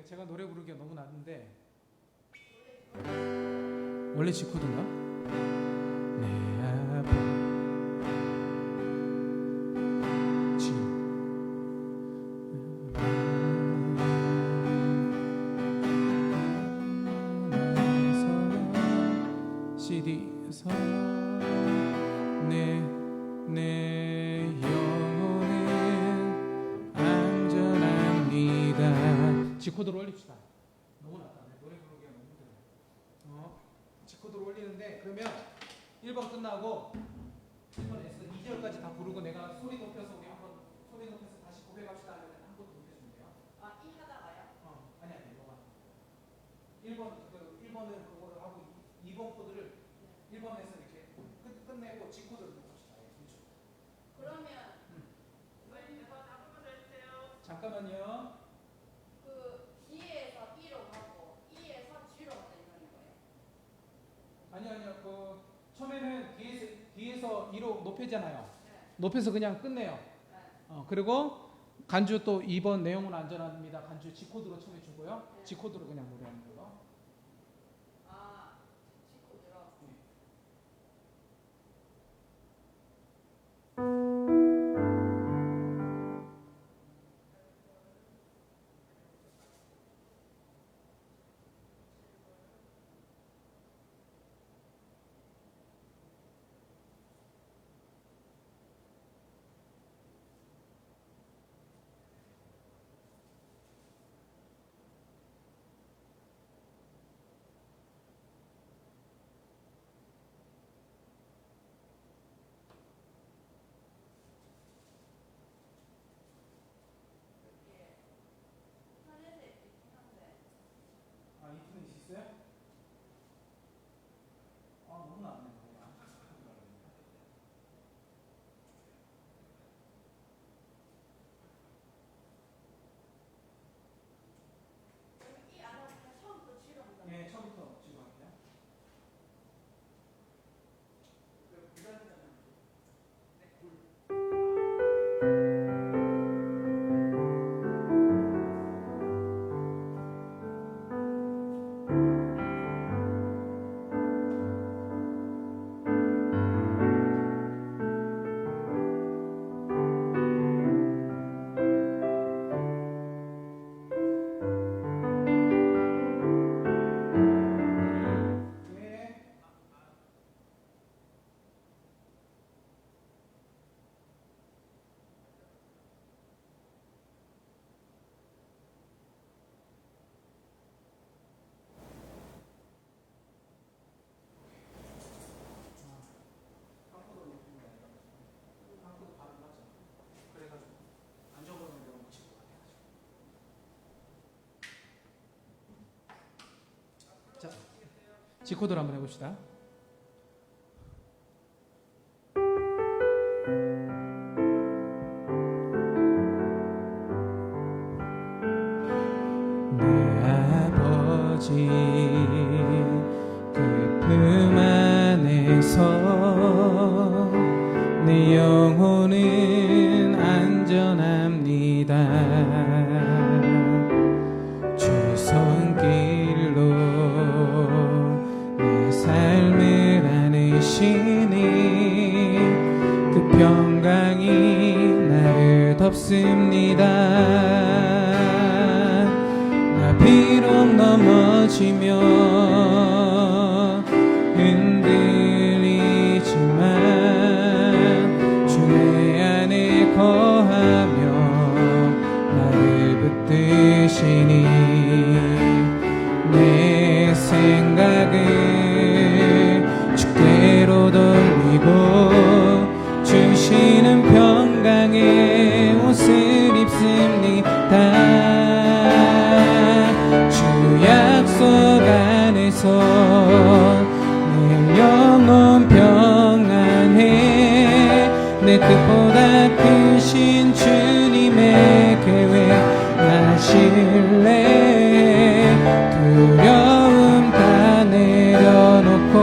제가 노래 부르기가 너무 낮은데 원래 G 코드인가? 내 아버 G CD에서 내 영혼은 안전합니다. G 코드로 올립시다. 너무 낮다. 노래 부르기가 너무 힘들어. G 코드로 올리는데 그러면 1번 끝나고 1번에서 2절까지 다 부르고 내가 소리 높여서 우리 한번 소리 높여서 다시 고백합시다 하면 한 번 높여주면 돼요. 아, 이 하다가요? 아니 너가 1번은 그거를 하고 2번 코드를 1번에서 이렇게 끝내고 G 코드를 높입시다. 그러면 잠깐만요. 그 D에서 E로 가고 E에서 G로 간다는 거예요? 아니요. 그 처음에는 뒤에서 2로 높여잖아요. 네. 높여서 그냥 끝내요. 네. 그리고 간주 또 2번 내용은 안전합니다. 간주 G 코드로 처음에 주고요. 네. G 코드로 그냥 노래하는 거예요. 아, G 코드로. 아, 인터넷 있어요? 너무 낮네. 그럼 이 안 하면 처음부터 G로 간다. 네, 처음부터 G로 할게요. 자, G 코드로 한번 해봅시다. 내 아버지 그 품 안에서 내 영혼은 안전합니다. 주 손길로 내 삶을 안으시 주시니 그 평강이 나를 덮습니다. 나 비록 넘어지며 흔들리지만 주 내 안에 거하며 나를 붙드시니 내 생각을 주께로 돌리고 주시는 평강의 옷을 입습니다. 주 약속 안에서 내 영혼 평안해. 내 뜻보다 크신 주님의 계획 아실래. 두려움 다 내려놓고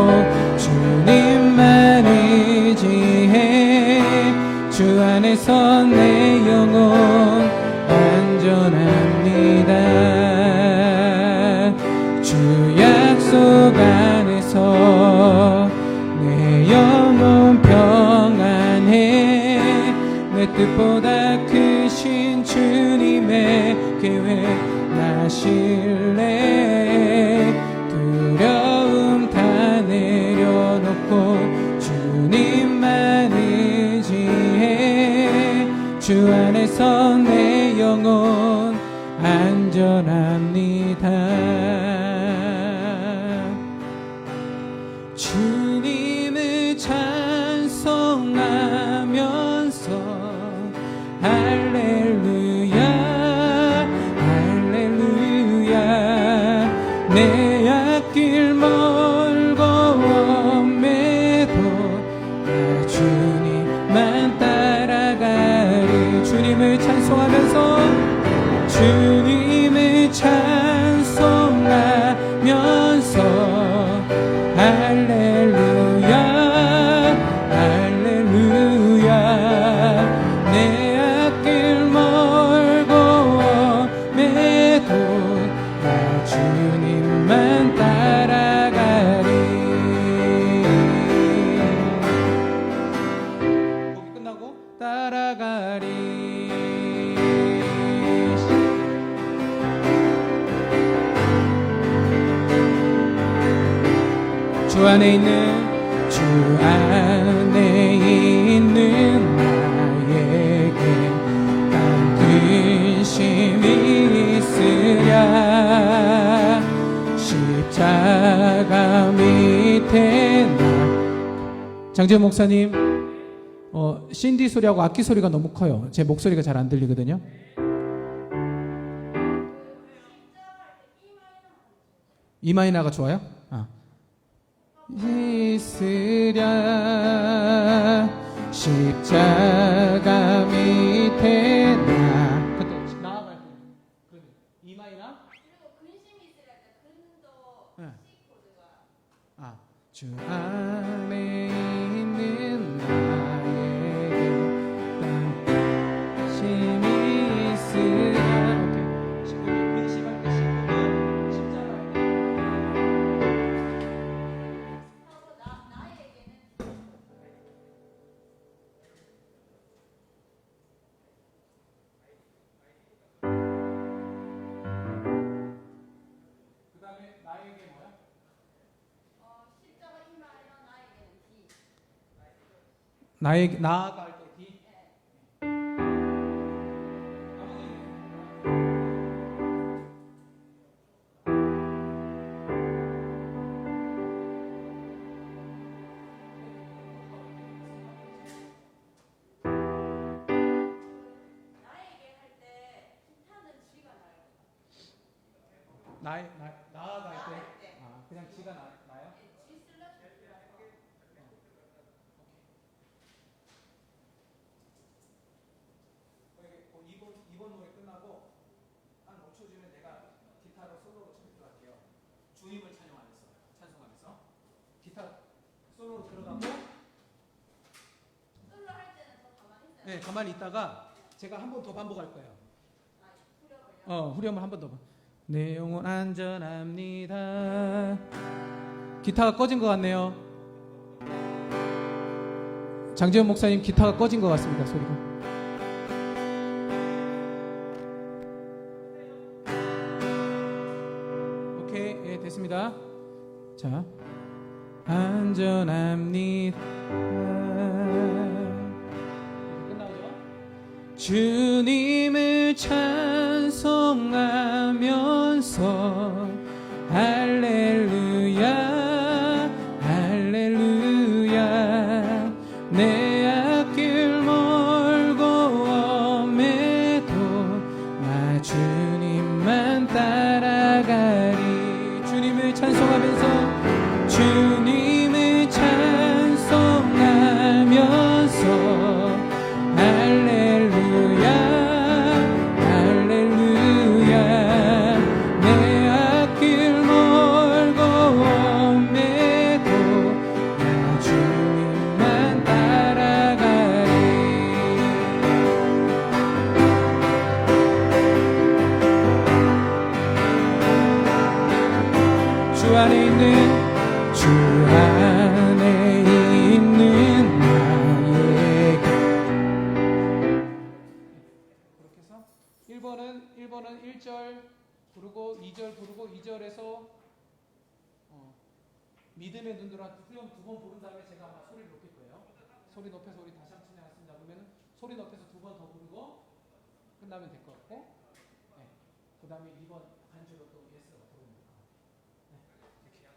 주님만 의지해. 주 안에서 내 영혼 안전합니다. 주 약속 안에서 내 영혼 평안해. 내 뜻보다 크신 주님의 계획 아실래. 두려움 다 내려놓고 주님만 의지해. 주 안에서 내 영혼 안전합니다. 주님을 찬송하면서 할렐루야 할렐루야. 내 앞길 멀고 엄매도 나 주님만 따라가리. 주님을 찬송하면서 주님을 찬송하면서 할렐루야 할렐루야. 내 앞길 멀고 엄매도 나 주님만 따라가리. 곡이 끝나고 따라가리. 주 안에 있는 나에게 반드심이 있으랴. 십자가 밑에 나. 장재훈 목사님, 신디 소리하고 악기 소리가 너무 커요. 제 목소리가 잘 안 들리거든요. 이 마이너가 좋아요? 있으랴. 십자가 밑에 나. 그때 나아갈 때 이 마이너. 그리고 근심이 있을 때 근도 네. C 코드가 주 안에 있는 나에게 힘이 있으랴. 오케이. 지금 근심할 때 십자가 하고 나에게는 그 다음에 나에게 뭐야? 십자가 이 마이너 나에게는 D. 나에게 나아갈 때 D. 나에게 할 때 기타는 G가 나요. 나아갈 때. 나아갈 때. 그냥 G가 나요? G 슬러시 이번 노래 끝나고 한 5초 뒤에 내가 기타로 솔로로 들어갈게요. 주님을 찬송하면서 기타 솔로로 들어가고, 솔로 할 때는 더 가만히 있어요. 네, 가만히 있다가 제가 한 번 더 반복할 거예요. 후렴을요. 후렴을 한 번 더. 내 영혼 안전합니다. 기타가 꺼진 것 같네요. 장재현 목사님 기타가 꺼진 것 같습니다. 소리가. 오케이, 예, 됐습니다. 자, 안전합니다. 끝나죠? 주님을 찬송하면서 할렐루야 할렐루야 내 앞길 멀고 엄해도 나 주님만 따라가리. 주님을 찬송하면서 주님을 찬송하면서 할렐루야 할렐루야 내 앞길 멀고 엄해도 나 주님만 따라가리. 주 안에 있는 주 안에 있는 나에게. 그렇게 해서 1번은 1절 부르고 2절 부르고 2절에서 믿음의 눈으로 후렴 2번 부른 다음에 제가 아마 소리를 높일 거예요. 소리 높여서 우리 다시 한번 찬양하겠습니다. 그러면 소리 높여서 2번 더 부르고 끝나면 될 것 같고, 네. 그 다음에 2번 반주로 또 예스가 부르는 거. 네. 이렇게.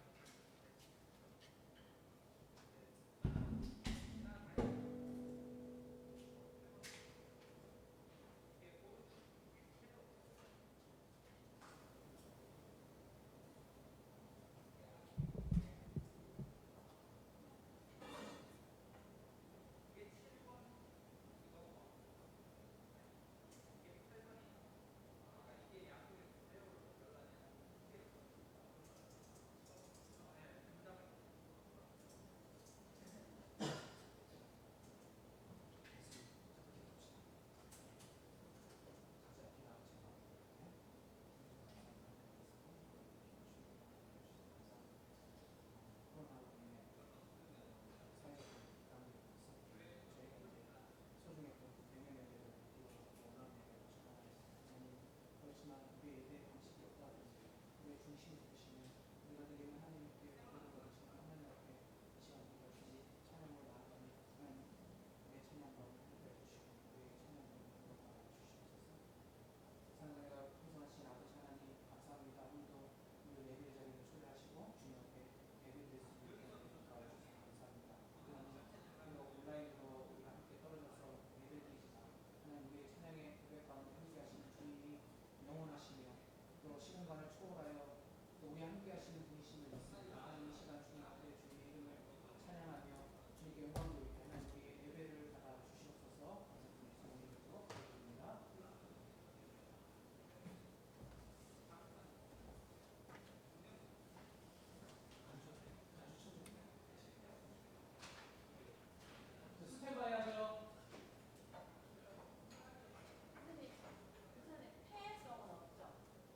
스탠바이 하죠.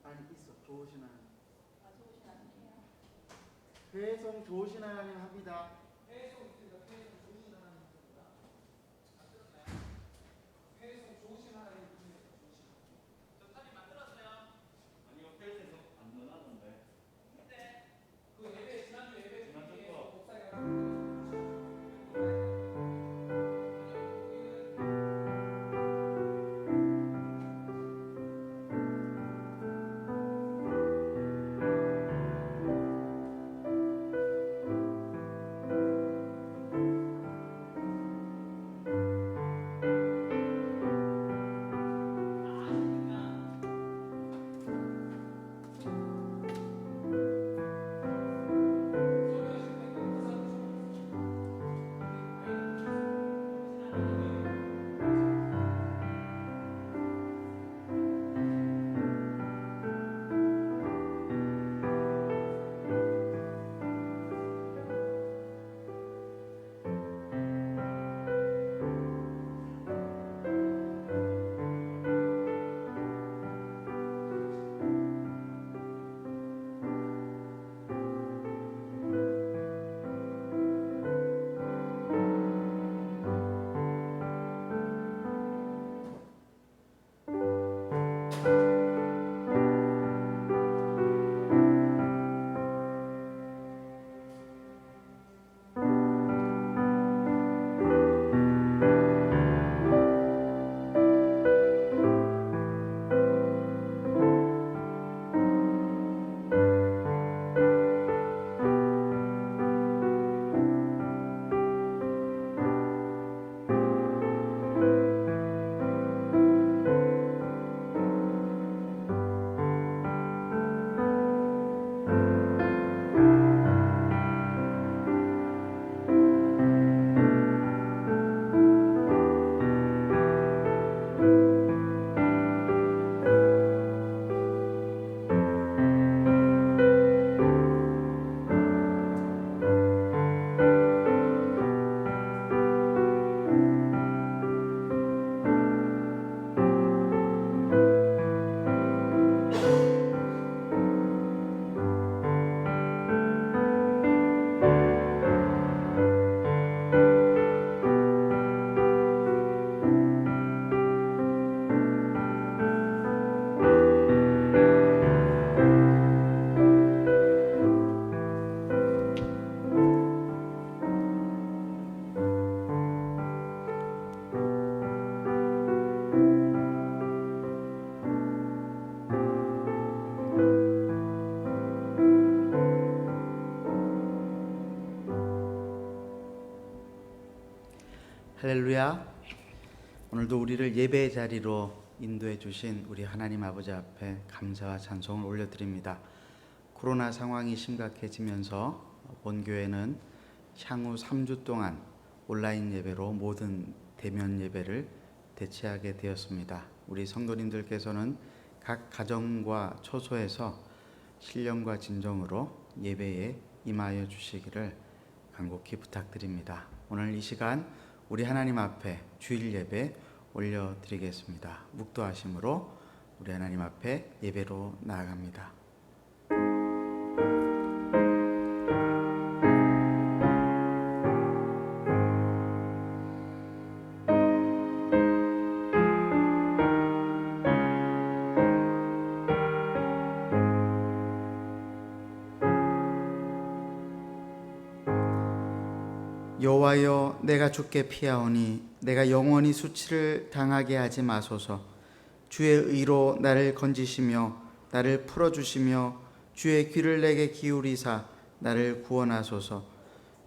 아니 있어. 좋으신 하나님. 좋으신 하나님이에요. 회송 좋으신 하나님 합니다. 회송 있습니다. 회송 좋으신 하나님 있습니다. 회송 좋으신 하나님 있습니다. 좋으신 하나님. 아니요, 펠트에서 안 넣어놨는데. 그 예배 지난주 예배 지난주 중에 거. 목사가 할렐루야. 오늘도 우리를 예배의 자리로 인도해 주신 우리 하나님 아버지 앞에 감사와 찬송을 올려드립니다. 코로나 상황이 심각해지면서 본교회는 향후 3주 동안 온라인 예배로 모든 대면 예배를 대체하게 되었습니다. 우리 성도님들께서는 각 가정과 처소에서 신령과 진정으로 예배에 임하여 주시기를 간곡히 부탁드립니다. 오늘 이 시간 우리 하나님 앞에 주일 예배 올려드리겠습니다. 묵도하심으로 우리 하나님 앞에 예배로 나아갑니다. 여호와여, 내가 주께 피하오니 내가 영원히 수치를 당하게 하지 마소서. 주의 의로 나를 건지시며 나를 풀어주시며 주의 귀를 내게 기울이사 나를 구원하소서.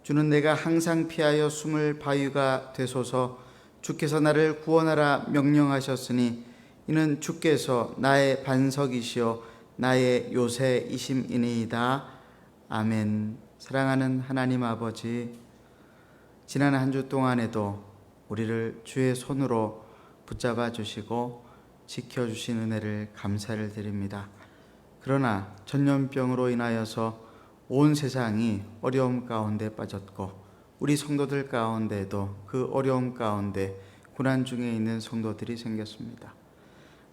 주는 내가 항상 피하여 숨을 바위가 되소서. 주께서 나를 구원하라 명령하셨으니 이는 주께서 나의 반석이시요 나의 요새이심이니이다. 아멘. 사랑하는 하나님 아버지, 지난 한 주 동안에도 우리를 주의 손으로 붙잡아 주시고 지켜주신 은혜를 감사를 드립니다. 그러나 전염병으로 인하여서 온 세상이 어려움 가운데 빠졌고 우리 성도들 가운데도 그 어려움 가운데 고난 중에 있는 성도들이 생겼습니다.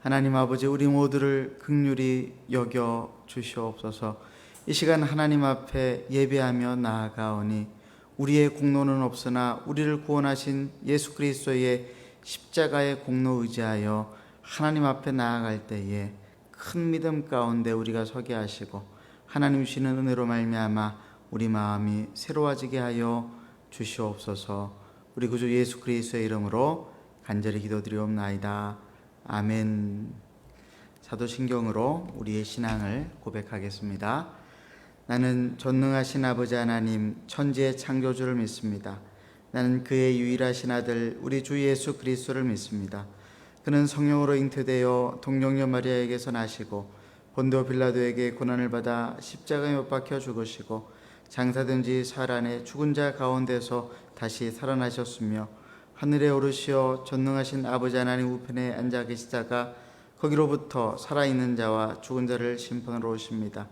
하나님 아버지, 우리 모두를 긍휼히 여겨 주시옵소서. 이 시간 하나님 앞에 예배하며 나아가오니 우리의 공로는 없으나 우리를 구원하신 예수 그리스도의 십자가의 공로 의지하여 하나님 앞에 나아갈 때에 큰 믿음 가운데 우리가 서게 하시고 하나님 주시는 은혜로 말미암아 우리 마음이 새로워지게 하여 주시옵소서. 우리 구주 예수 그리스도의 이름으로 간절히 기도드리옵나이다. 아멘. 사도신경으로 우리의 신앙을 고백하겠습니다. 나는 전능하신 아버지 하나님 천지의 창조주를 믿습니다. 나는 그의 유일하신 아들 우리 주 예수 그리스도를 믿습니다. 그는 성령으로 잉태되어 동정녀 마리아에게서 나시고 본도 빌라도에게 고난을 받아 십자가에 못 박혀 죽으시고 장사된 지 사흘 안에 죽은 자 가운데서 다시 살아나셨으며 하늘에 오르시어 전능하신 아버지 하나님 우편에 앉아 계시다가 거기로부터 살아있는 자와 죽은 자를 심판하러 오십니다.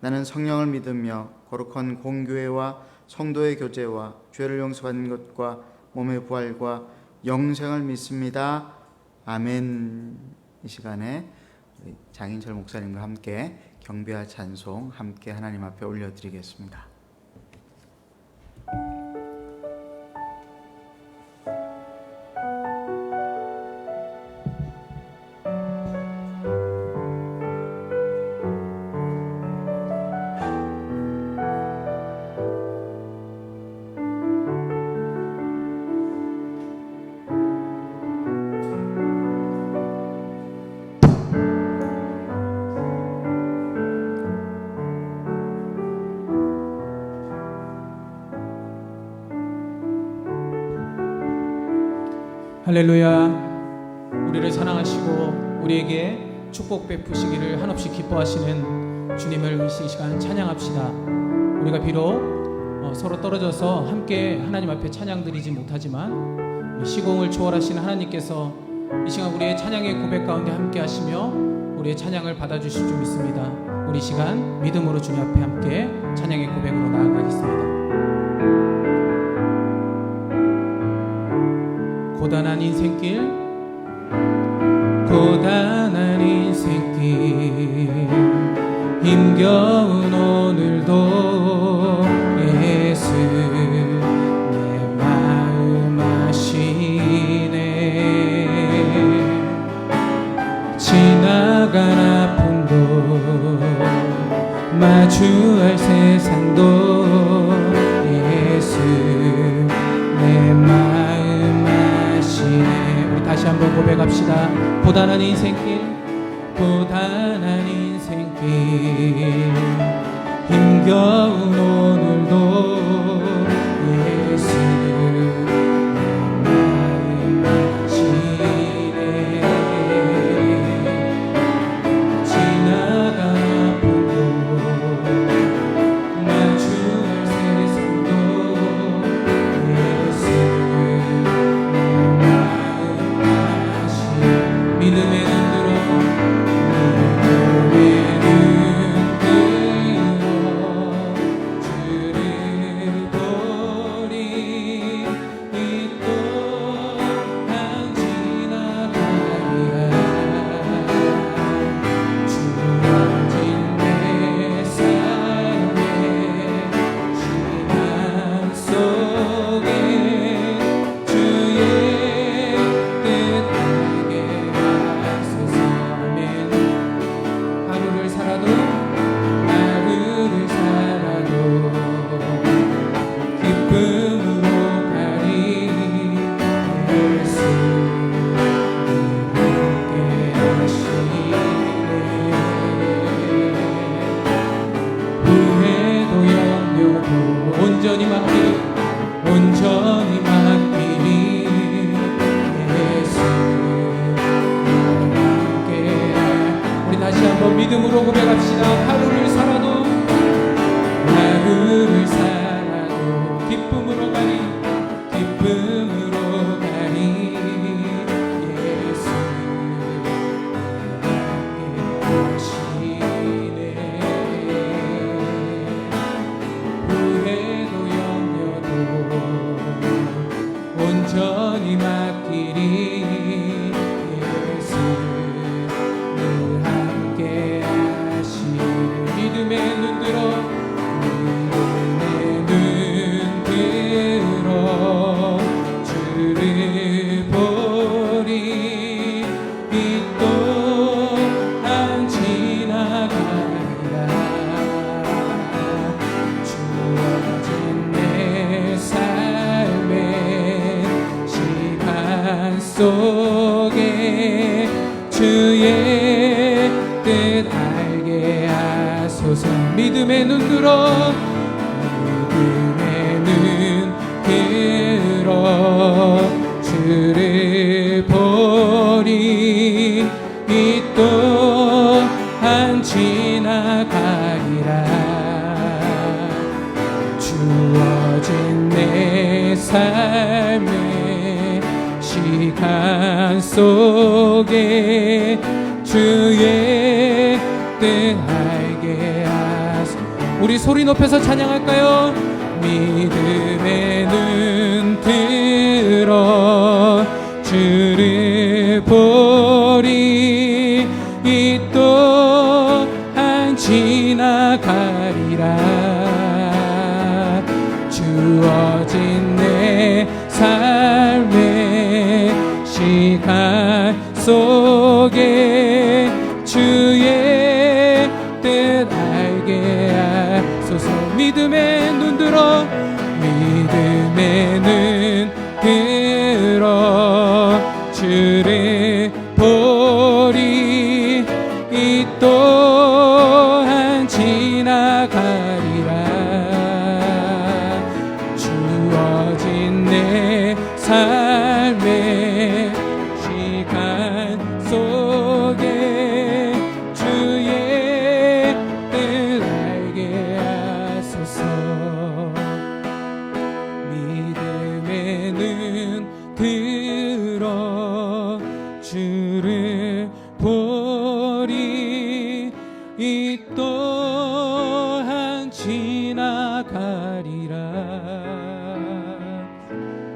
나는 성령을 믿으며 거룩한 공교회와 성도의 교제와 죄를 용서받는 것과 몸의 부활과 영생을 믿습니다. 아멘. 이 시간에 우리 장인철 목사님과 함께 경배와 찬송 함께 하나님 앞에 올려드리겠습니다. 할렐루야. 우리를 사랑하시고 우리에게 축복 베푸시기를 한없이 기뻐하시는 주님을 이 시간 찬양합시다. 우리가 비록 서로 떨어져서 함께 하나님 앞에 찬양 드리지 못하지만 시공을 초월하시는 하나님께서 이 시간 우리의 찬양의 고백 가운데 함께 하시며 우리의 찬양을 받아주실 줄 믿습니다. 우리 이 시간 믿음으로 주님 앞에 함께 찬양의 고백으로 나아가겠습니다. 고단한 인생길, 고단한 인생길, 힘겨운 오늘도 예수 내 마음 아시네. 지나간 아픔도 마주할 세상도 예수 내 마음 아시네. 우리 다시 한번 고백합시다. 고단한 인생길, 고단한 인생길, 힘겨운 오늘도 예수 내 길이 예수를 함께 하시는 믿음의 눈 들어 주를 보리 이 또한 지나가리라 주어진 내 삶의 시간 속에 주의 뜻 알게 하소서 믿음의 눈 들어 믿음의 눈 들어 주를 보리 이 또한 지나가리라 주어진 내 삶의 시간 속에 주의 뜻 알게 하소서 우리 소리 높여서 찬양할까요? 믿음의 눈 들어 주를 보리 이 또한 지나가리라 주어진 내 삶의 시간 속에 주의 뜻 알게 하소서 믿음의 눈 들어 믿음의 눈 들어 주를 보리 이 또한 지나가리라 주어진 내 삶의 시간 속에 주의 뜻 알게 하소서 믿음의 눈 들어 주를 보리 이 또한 지나가리라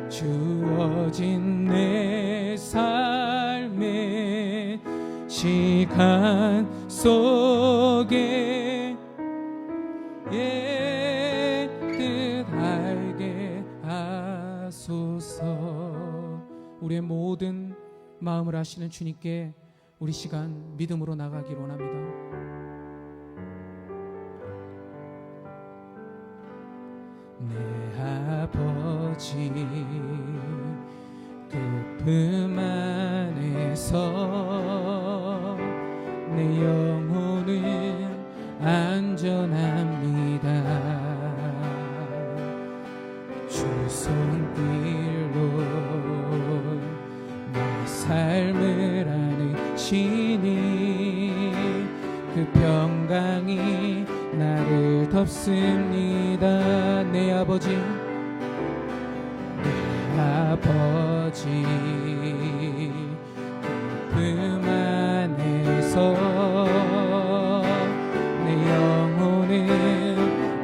주어진 내 삶의 시간 속에 뜻 알게 하소서 우리의 모든 마음을 아시는 주님께 우리 시간 믿음으로 나가기를 원합니다. 내 아버지 품 안에서 내 영혼은 안전합니다. 주 손길로 내 삶을 안으시니 그 평강이 나를 덮습니다. 내 아버지 품 안에서 내 영혼은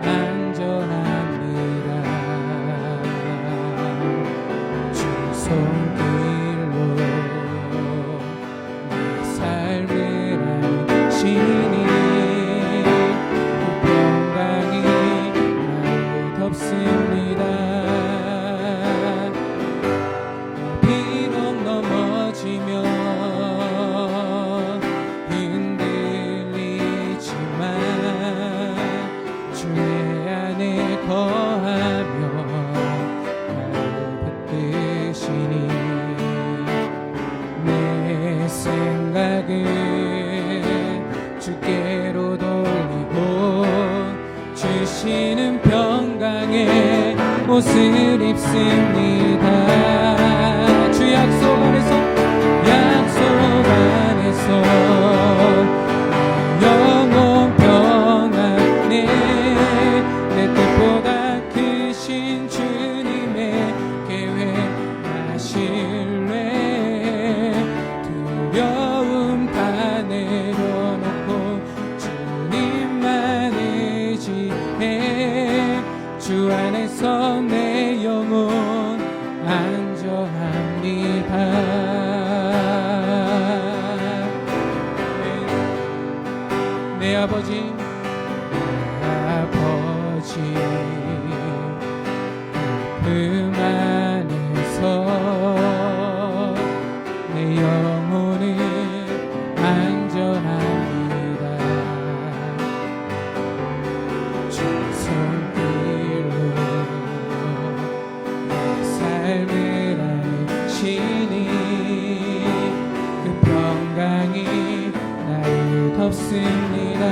안전합니다. 주 손길로 내 삶을 안으시니 그 평강이 나를 덮습니다. 주께로 돌리고 주시는 평강의 옷을 입습니다. 주 약속 안에서 영원 평안에 내 뜻보다 크신 주님의 계획 하실래. 두려움 다 내려놓고 주님만 의지해. 주 안에서 내 영혼 아버지 그 안에서 내 영혼은 안전합니다. 주 손길로 내 삶을 하시니 그 평강이 나를 덮습니다.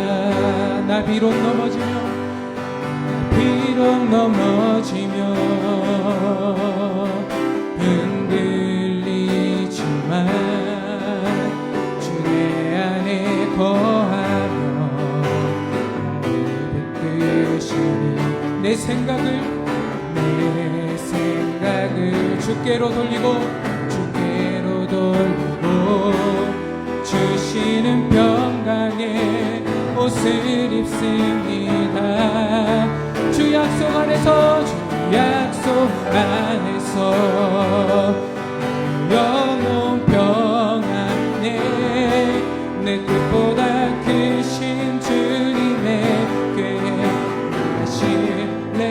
나 비록 넘어지며 흔들리지만 주 내 안에 거하며 나를 붙드시니 내 생각을 주께로 돌리고 주시는 평강의 옷을 입습니다. 주 약속 안에서 영원 평안에 내 뜻보다 크신 주님에게 하실래.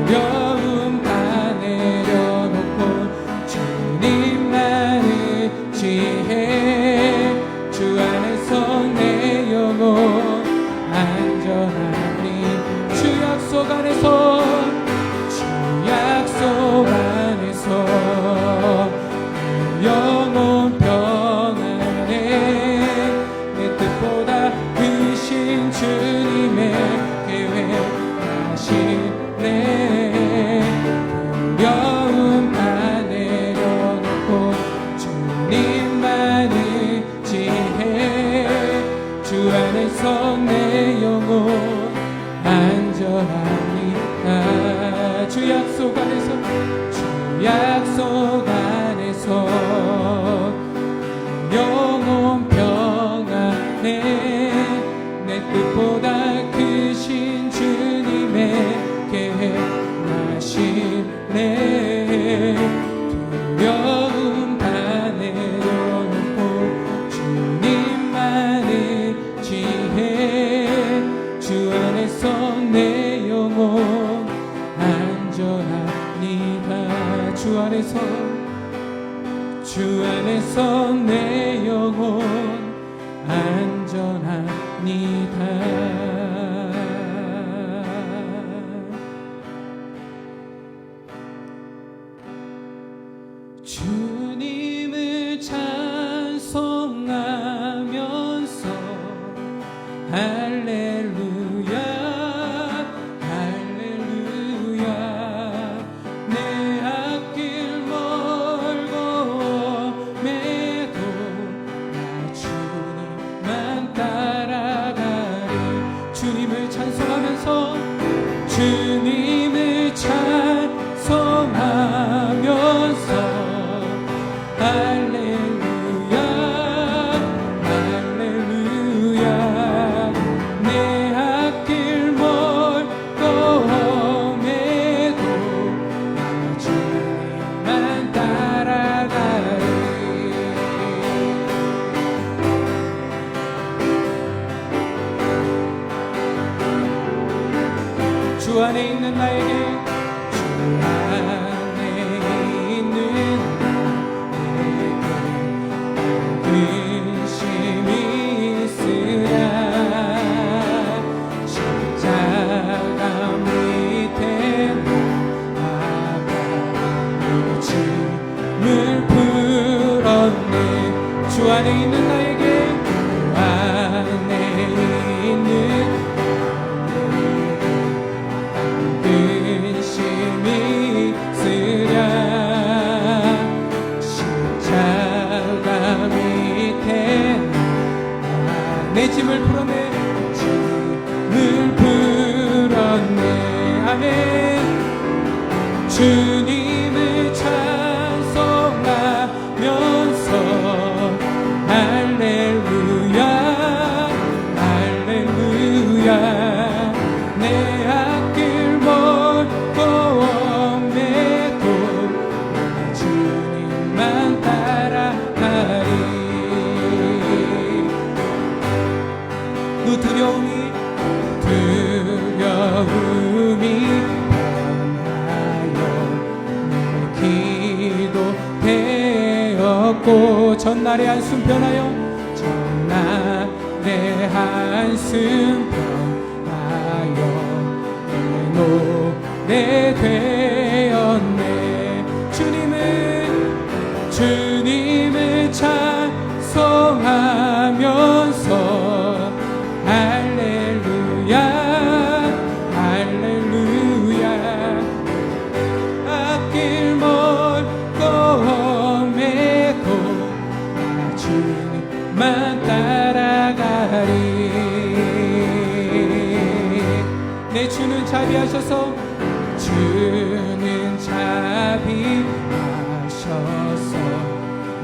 두려움 다 내려놓고 주님만을 지혜 주 안에서 내 영혼 안전하니 주 약속 안에서 영혼 평안에 내 뜻보다 크신 주님의 계획 하시네. 두려움 다 내려놓고 주님만을 지혜 주 안에서 내 영혼 안전합니다. 주 약속 안에서 영혼 평안에 내 뜻보다 크신 주님의 계획 하시네. 두려움 다 내려놓고 주님만을 지혜 주 안에서 내 영혼 안전합니다. 주 안에서 내 영혼 안전합니다. 주님을 찬송하면서 할렐루야 할렐루야 내 앞길 멀고 매도 나 주님만 따라가리. 주님을 찬송하면서 할렐루야 할렐루야 내 앞길 멀고 매도 나 주님만 따라가리. 주 안에 있는 나에게 근심이 있으랴. 십자가 밑에 아가 짐을 풀었네. 주 안에 있는 나에게 주 안에 있는 근심이 있으랴. 십자가 밑에 내 짐을 풀었네. 아멘. 주님을 찬송하면서 할렐루야 할렐루야 내 앞길 멀고 매도 나 주님만 따라가리. 놓고 전날의 한숨 변하여 전날의 한숨 변하여 내 노래 되었네. 주님을 찬송하면서 할렐루야 할렐루야. 앞길 멀고 험해도 나 주님만 따라가리. 내 주는 자비하셔서 주는 자비하셔서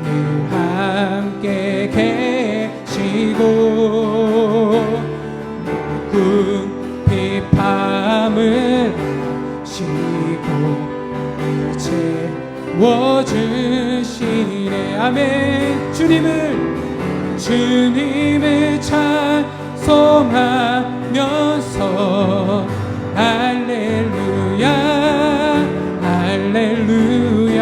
늘 함께 계시고 누군 비밤을 하시고 채워주시네. 아멘. 주님을 찬송하면서 할렐루야 할렐루야.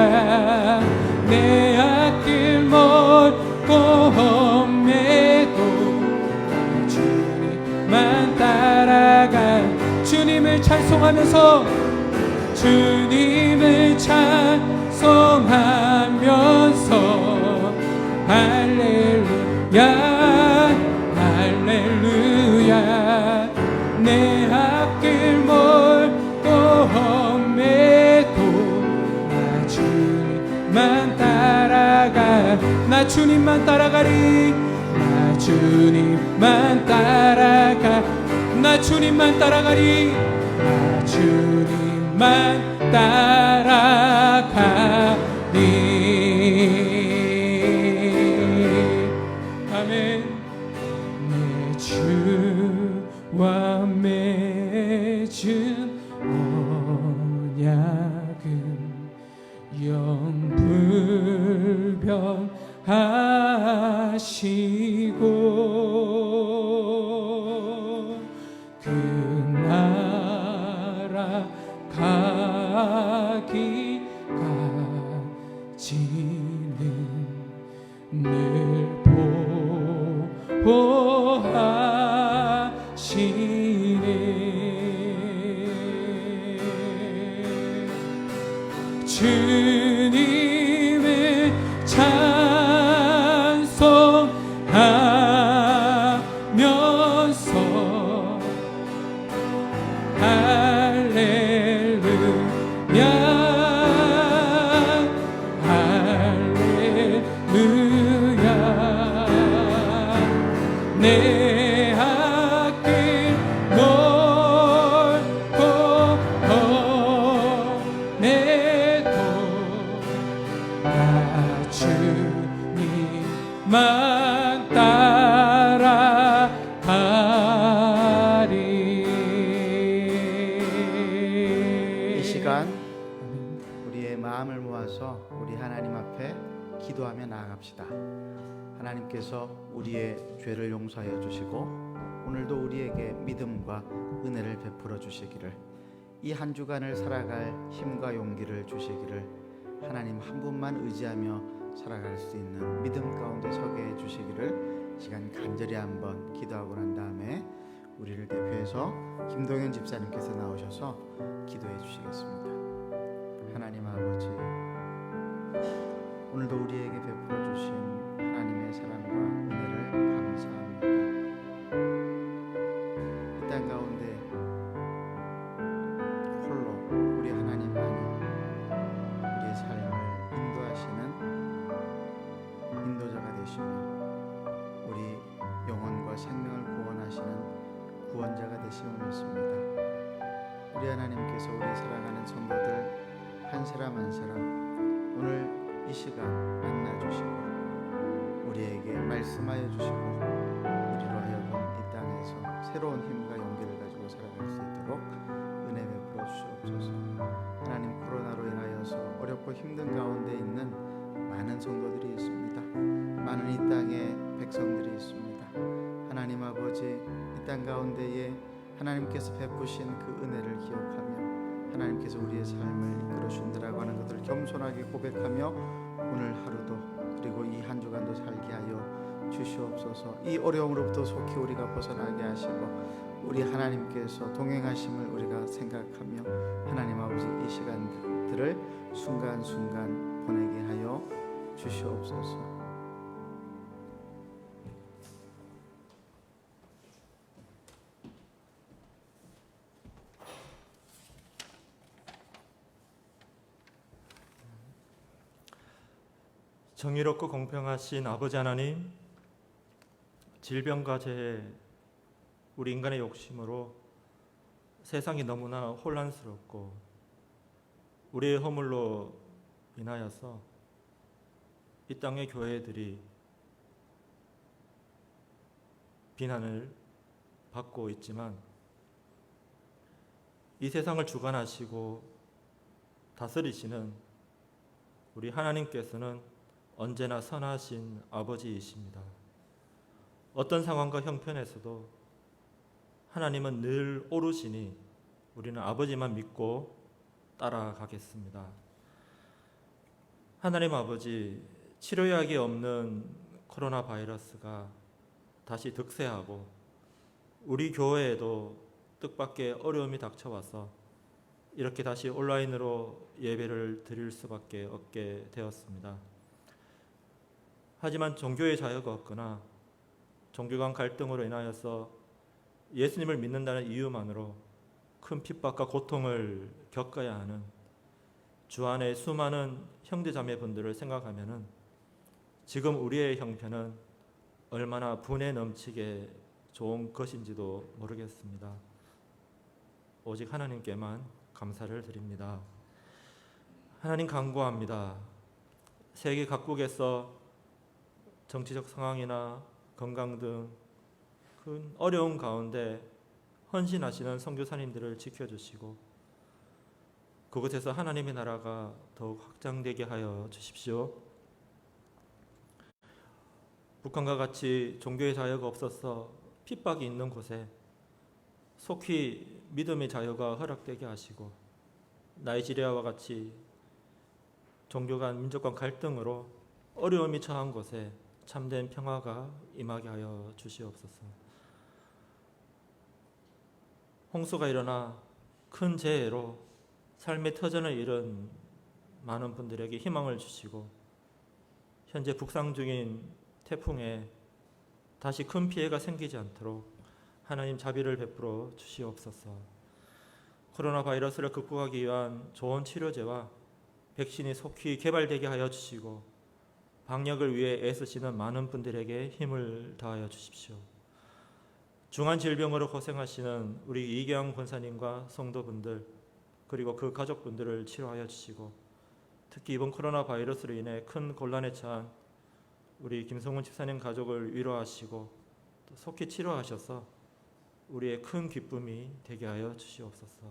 내 앞길 멀고 험해도 주님만 따라가. 주님을 찬송하면서 주님을 찬송하면서 할렐루야 할렐루야. 내 앞길 멀고 험해도 나 주님만 따라가. 나 주님만 따라가리. 나 주님만 따라가. 나 주님만 따라가리. 나 주님만 따라가리. 아멘. 내 주와 맺은 언약은 영불변하시고 그 나라 가기까지는 늘 보호하시네. 주님을 찬송하면서 할렐루야 할렐루야. 내 앞길 멀고 험해도 나 주님만 따라가리. 이 시간 우리의 마음을 모아서 우리 하나님 앞에 기도하며 나아갑시다. 하나님께서 우리의 죄를 용서하여 주시고 오늘도 우리에게 믿음과 은혜를 베풀어 주시기를, 이 한 주간을 살아갈 힘과 용기를 주시기를, 하나님 한 분만 의지하며 살아갈 수 있는 믿음 가운데 서게 해 주시기를 시간 간절히 한번 기도하고 난 다음에 우리를 대표해서 김동현 집사님께서 나오셔서 기도해 주시겠습니다. 하나님 아버지, 오늘도 우리에게 베풀어 주신 하나님의 사랑과 은혜를 감사합니다. 이 땅 가운데 홀로 우리 하나님만이 우리의 삶을 인도하시는 인도자가 되시며 우리 영혼과 생명을 구원하시는 구원자가 되심을 믿습니다. 우리 하나님께서 우리 사랑하는 성도들 한 사람 한 사람 오늘 이 시간 만나주시고 우리에게 말씀하여 주시고 우리로 하여금 이 땅에서 새로운 힘과 용기를 가지고 살아갈 수 있도록 은혜 베풀어 주시옵소서. 하나님, 코로나로 인하여서 어렵고 힘든 가운데 있는 많은 성도들이 있습니다. 많은 이 땅에 백성들이 있습니다. 하나님 아버지, 이 땅 가운데에 하나님께서 베푸신 그 은혜를 기억하며 하나님께서 우리의 삶을 이끌어 주신다라고 하는 것들을 겸손하게 고백하며 오늘 하루도 그리고 이 한 주간도 살게 하여 주시옵소서. 이 어려움으로부터 속히 우리가 벗어나게 하시고 우리 하나님께서 동행하심을 우리가 생각하며 하나님 아버지 이 시간들을 순간순간 보내게 하여 주시옵소서. 정의롭고 공평하신 아버지 하나님, 질병과 재해, 우리 인간의 욕심으로 세상이 너무나 혼란스럽고 우리의 허물로 인하여서 이 땅의 교회들이 비난을 받고 있지만 이 세상을 주관하시고 다스리시는 우리 하나님께서는 언제나 선하신 아버지이십니다. 어떤 상황과 형편에서도 하나님은 늘 오르시니 우리는 아버지만 믿고 따라가겠습니다. 하나님 아버지, 치료약이 없는 코로나 바이러스가 다시 득세하고 우리 교회에도 뜻밖의 어려움이 닥쳐와서 이렇게 다시 온라인으로 예배를 드릴 수밖에 없게 되었습니다. 하지만 종교의 자유가 없거나 종교 간 갈등으로 인하여서 예수님을 믿는다는 이유만으로 큰 핍박과 고통을 겪어야 하는 주 안의 수많은 형제자매분들을 생각하면은 지금 우리의 형편은 얼마나 분에 넘치게 좋은 것인지도 모르겠습니다. 오직 하나님께만 감사를 드립니다. 하나님 간구합니다. 세계 각국에서 정치적 상황이나 건강 등 큰 어려운 가운데 헌신하시는 선교사님들을 지켜주시고 그곳에서 하나님의 나라가 더욱 확장되게 하여 주십시오. 북한과 같이 종교의 자유가 없어서 핍박이 있는 곳에 속히 믿음의 자유가 허락되게 하시고 나이지리아와 같이 종교 간 민족 간 갈등으로 어려움이 처한 곳에 참된 평화가 임하게 하여 주시옵소서. 홍수가 일어나 큰 재해로 삶의 터전을 잃은 많은 분들에게 희망을 주시고 현재 북상 중인 태풍에 다시 큰 피해가 생기지 않도록 하나님 자비를 베풀어 주시옵소서. 코로나 바이러스를 극복하기 위한 좋은 치료제와 백신이 속히 개발되게 하여 주시고 방역을 위해 애쓰시는 많은 분들에게 힘을 다하여 주십시오. 중한 질병으로 고생하시는 우리 이경 권사님과 성도분들 그리고 그 가족분들을 치료하여 주시고 특히 이번 코로나 바이러스로 인해 큰 곤란에 처한 우리 김성훈 집사님 가족을 위로하시고 또 속히 치료하셔서 우리의 큰 기쁨이 되게 하여 주시옵소서.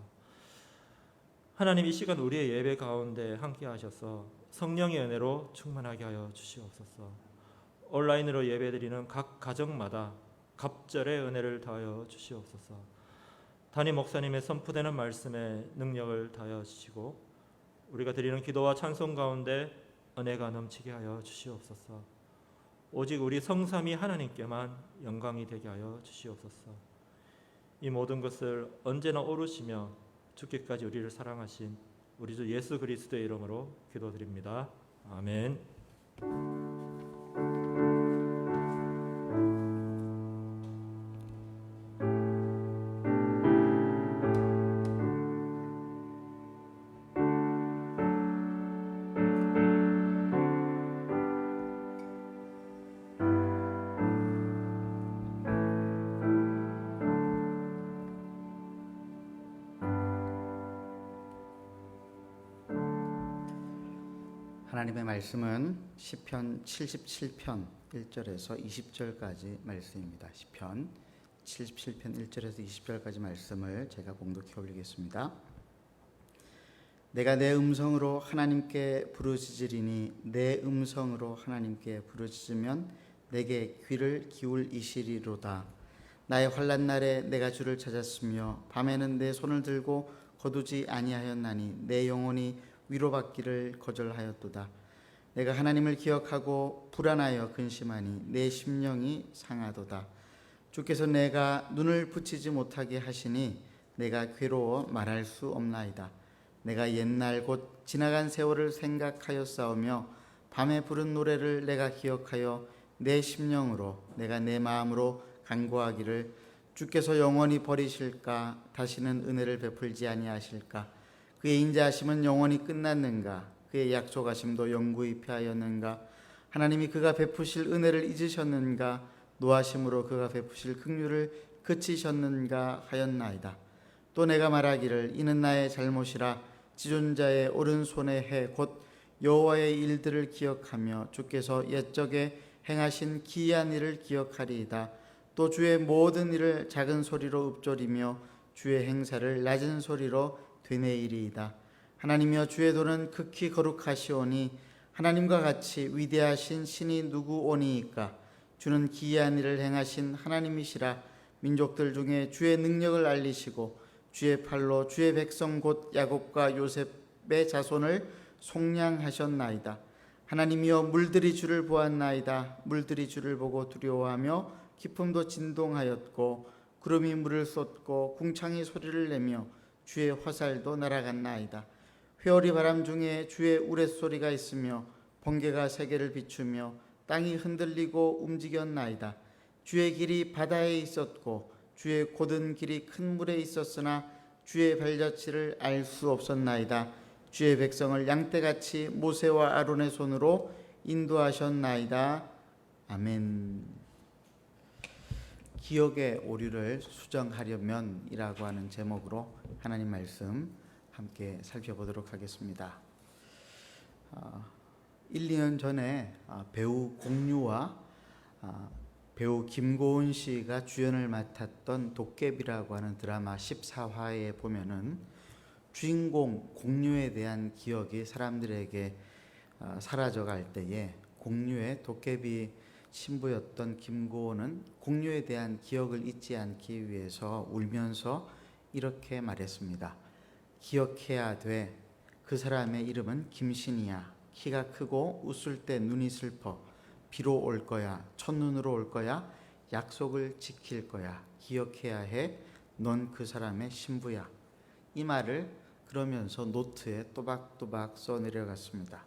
하나님 이 시간 우리의 예배 가운데 함께 하셔서 성령의 은혜로 충만하게 하여 주시옵소서. 온라인으로 예배드리는 각 가정마다 갑절의 은혜를 더하여 주시옵소서. 담임 목사님의 선포되는 말씀에 능력을 더하여 주시고 우리가 드리는 기도와 찬송 가운데 은혜가 넘치게 하여 주시옵소서. 오직 우리 성삼위 하나님께만 영광이 되게 하여 주시옵소서. 이 모든 것을 언제나 오르시며 죽기까지 우리를 사랑하신 우리 주 예수 그리스도의 이름으로 기도드립니다. 아멘. 하나님의 말씀은 시편 77편 1절에서 20절까지 말씀입니다. 시편 77편 1절에서 20절까지 말씀을 제가 봉독해 올리겠습니다. 내가 내 음성으로 하나님께 부르짖으리니 내 음성으로 하나님께 부르짖으면 내게 귀를 기울이시리로다. 나의 환난 날에 내가 주를 찾았으며 밤에는 내 손을 들고 거두지 아니하였나니 내 영혼이 위로받기를 거절하였도다. 내가 하나님을 기억하고 불안하여 근심하니 내 심령이 상하도다. 주께서 내가 눈을 붙이지 못하게 하시니 내가 괴로워 말할 수 없나이다. 내가 옛날 곧 지나간 세월을 생각하여 싸우며 밤에 부른 노래를 내가 기억하여 내 심령으로 내가 내 마음으로 간구하기를 주께서 영원히 버리실까? 다시는 은혜를 베풀지 아니하실까? 그의 인자하심은 영원히 끝났는가? 그의 약속하심도 영구히 피하였는가? 하나님이 그가 베푸실 은혜를 잊으셨는가? 노하심으로 그가 베푸실 긍휼을 그치셨는가 하였나이다. 또 내가 말하기를 이는 나의 잘못이라 지존자의 오른손의 해 곧 여호와의 일들을 기억하며 주께서 옛적에 행하신 기이한 일을 기억하리이다. 또 주의 모든 일을 작은 소리로 읊조리며 주의 행사를 낮은 소리로 되뇌이리이다. 하나님이여 주의 도는 극히 거룩하시오니 하나님과 같이 위대하신 신이 누구오니이까? 주는 기이한 일을 행하신 하나님이시라. 민족들 중에 주의 능력을 알리시고 주의 팔로 주의 백성 곧 야곱과 요셉의 자손을 속량하셨나이다. 하나님이여 물들이 주를 보았나이다. 물들이 주를 보고 두려워하며 기품도 진동하였고 구름이 물을 쏟고 궁창이 소리를 내며 주의 화살도 날아갔나이다. 회오리 바람 중에 주의 우레소리가 있으며 번개가 세계를 비추며 땅이 흔들리고 움직였나이다. 주의 길이 바다에 있었고 주의 곧은 길이 큰 물에 있었으나 주의 발자취를 알 수 없었나이다. 주의 백성을 양떼같이 모세와 아론의 손으로 인도하셨나이다. 아멘. 기억의 오류를 수정하려면이라고 하는 제목으로 하나님 말씀 함께 살펴보도록 하겠습니다. 1, 2년 전에 배우 공유와 배우 김고은 씨가 주연을 맡았던 도깨비라고 하는 드라마 14화에 보면은 주인공 공유에 대한 기억이 사람들에게 사라져갈 때에 공유의 도깨비 신부였던 김고은은 공유에 대한 기억을 잊지 않기 위해서 울면서 이렇게 말했습니다. 기억해야 돼. 그 사람의 이름은 김신이야. 키가 크고 웃을 때 눈이 슬퍼. 비로 올 거야. 첫눈으로 올 거야. 약속을 지킬 거야. 기억해야 해. 넌 그 사람의 신부야. 이 말을 그러면서 노트에 또박또박 써내려갔습니다.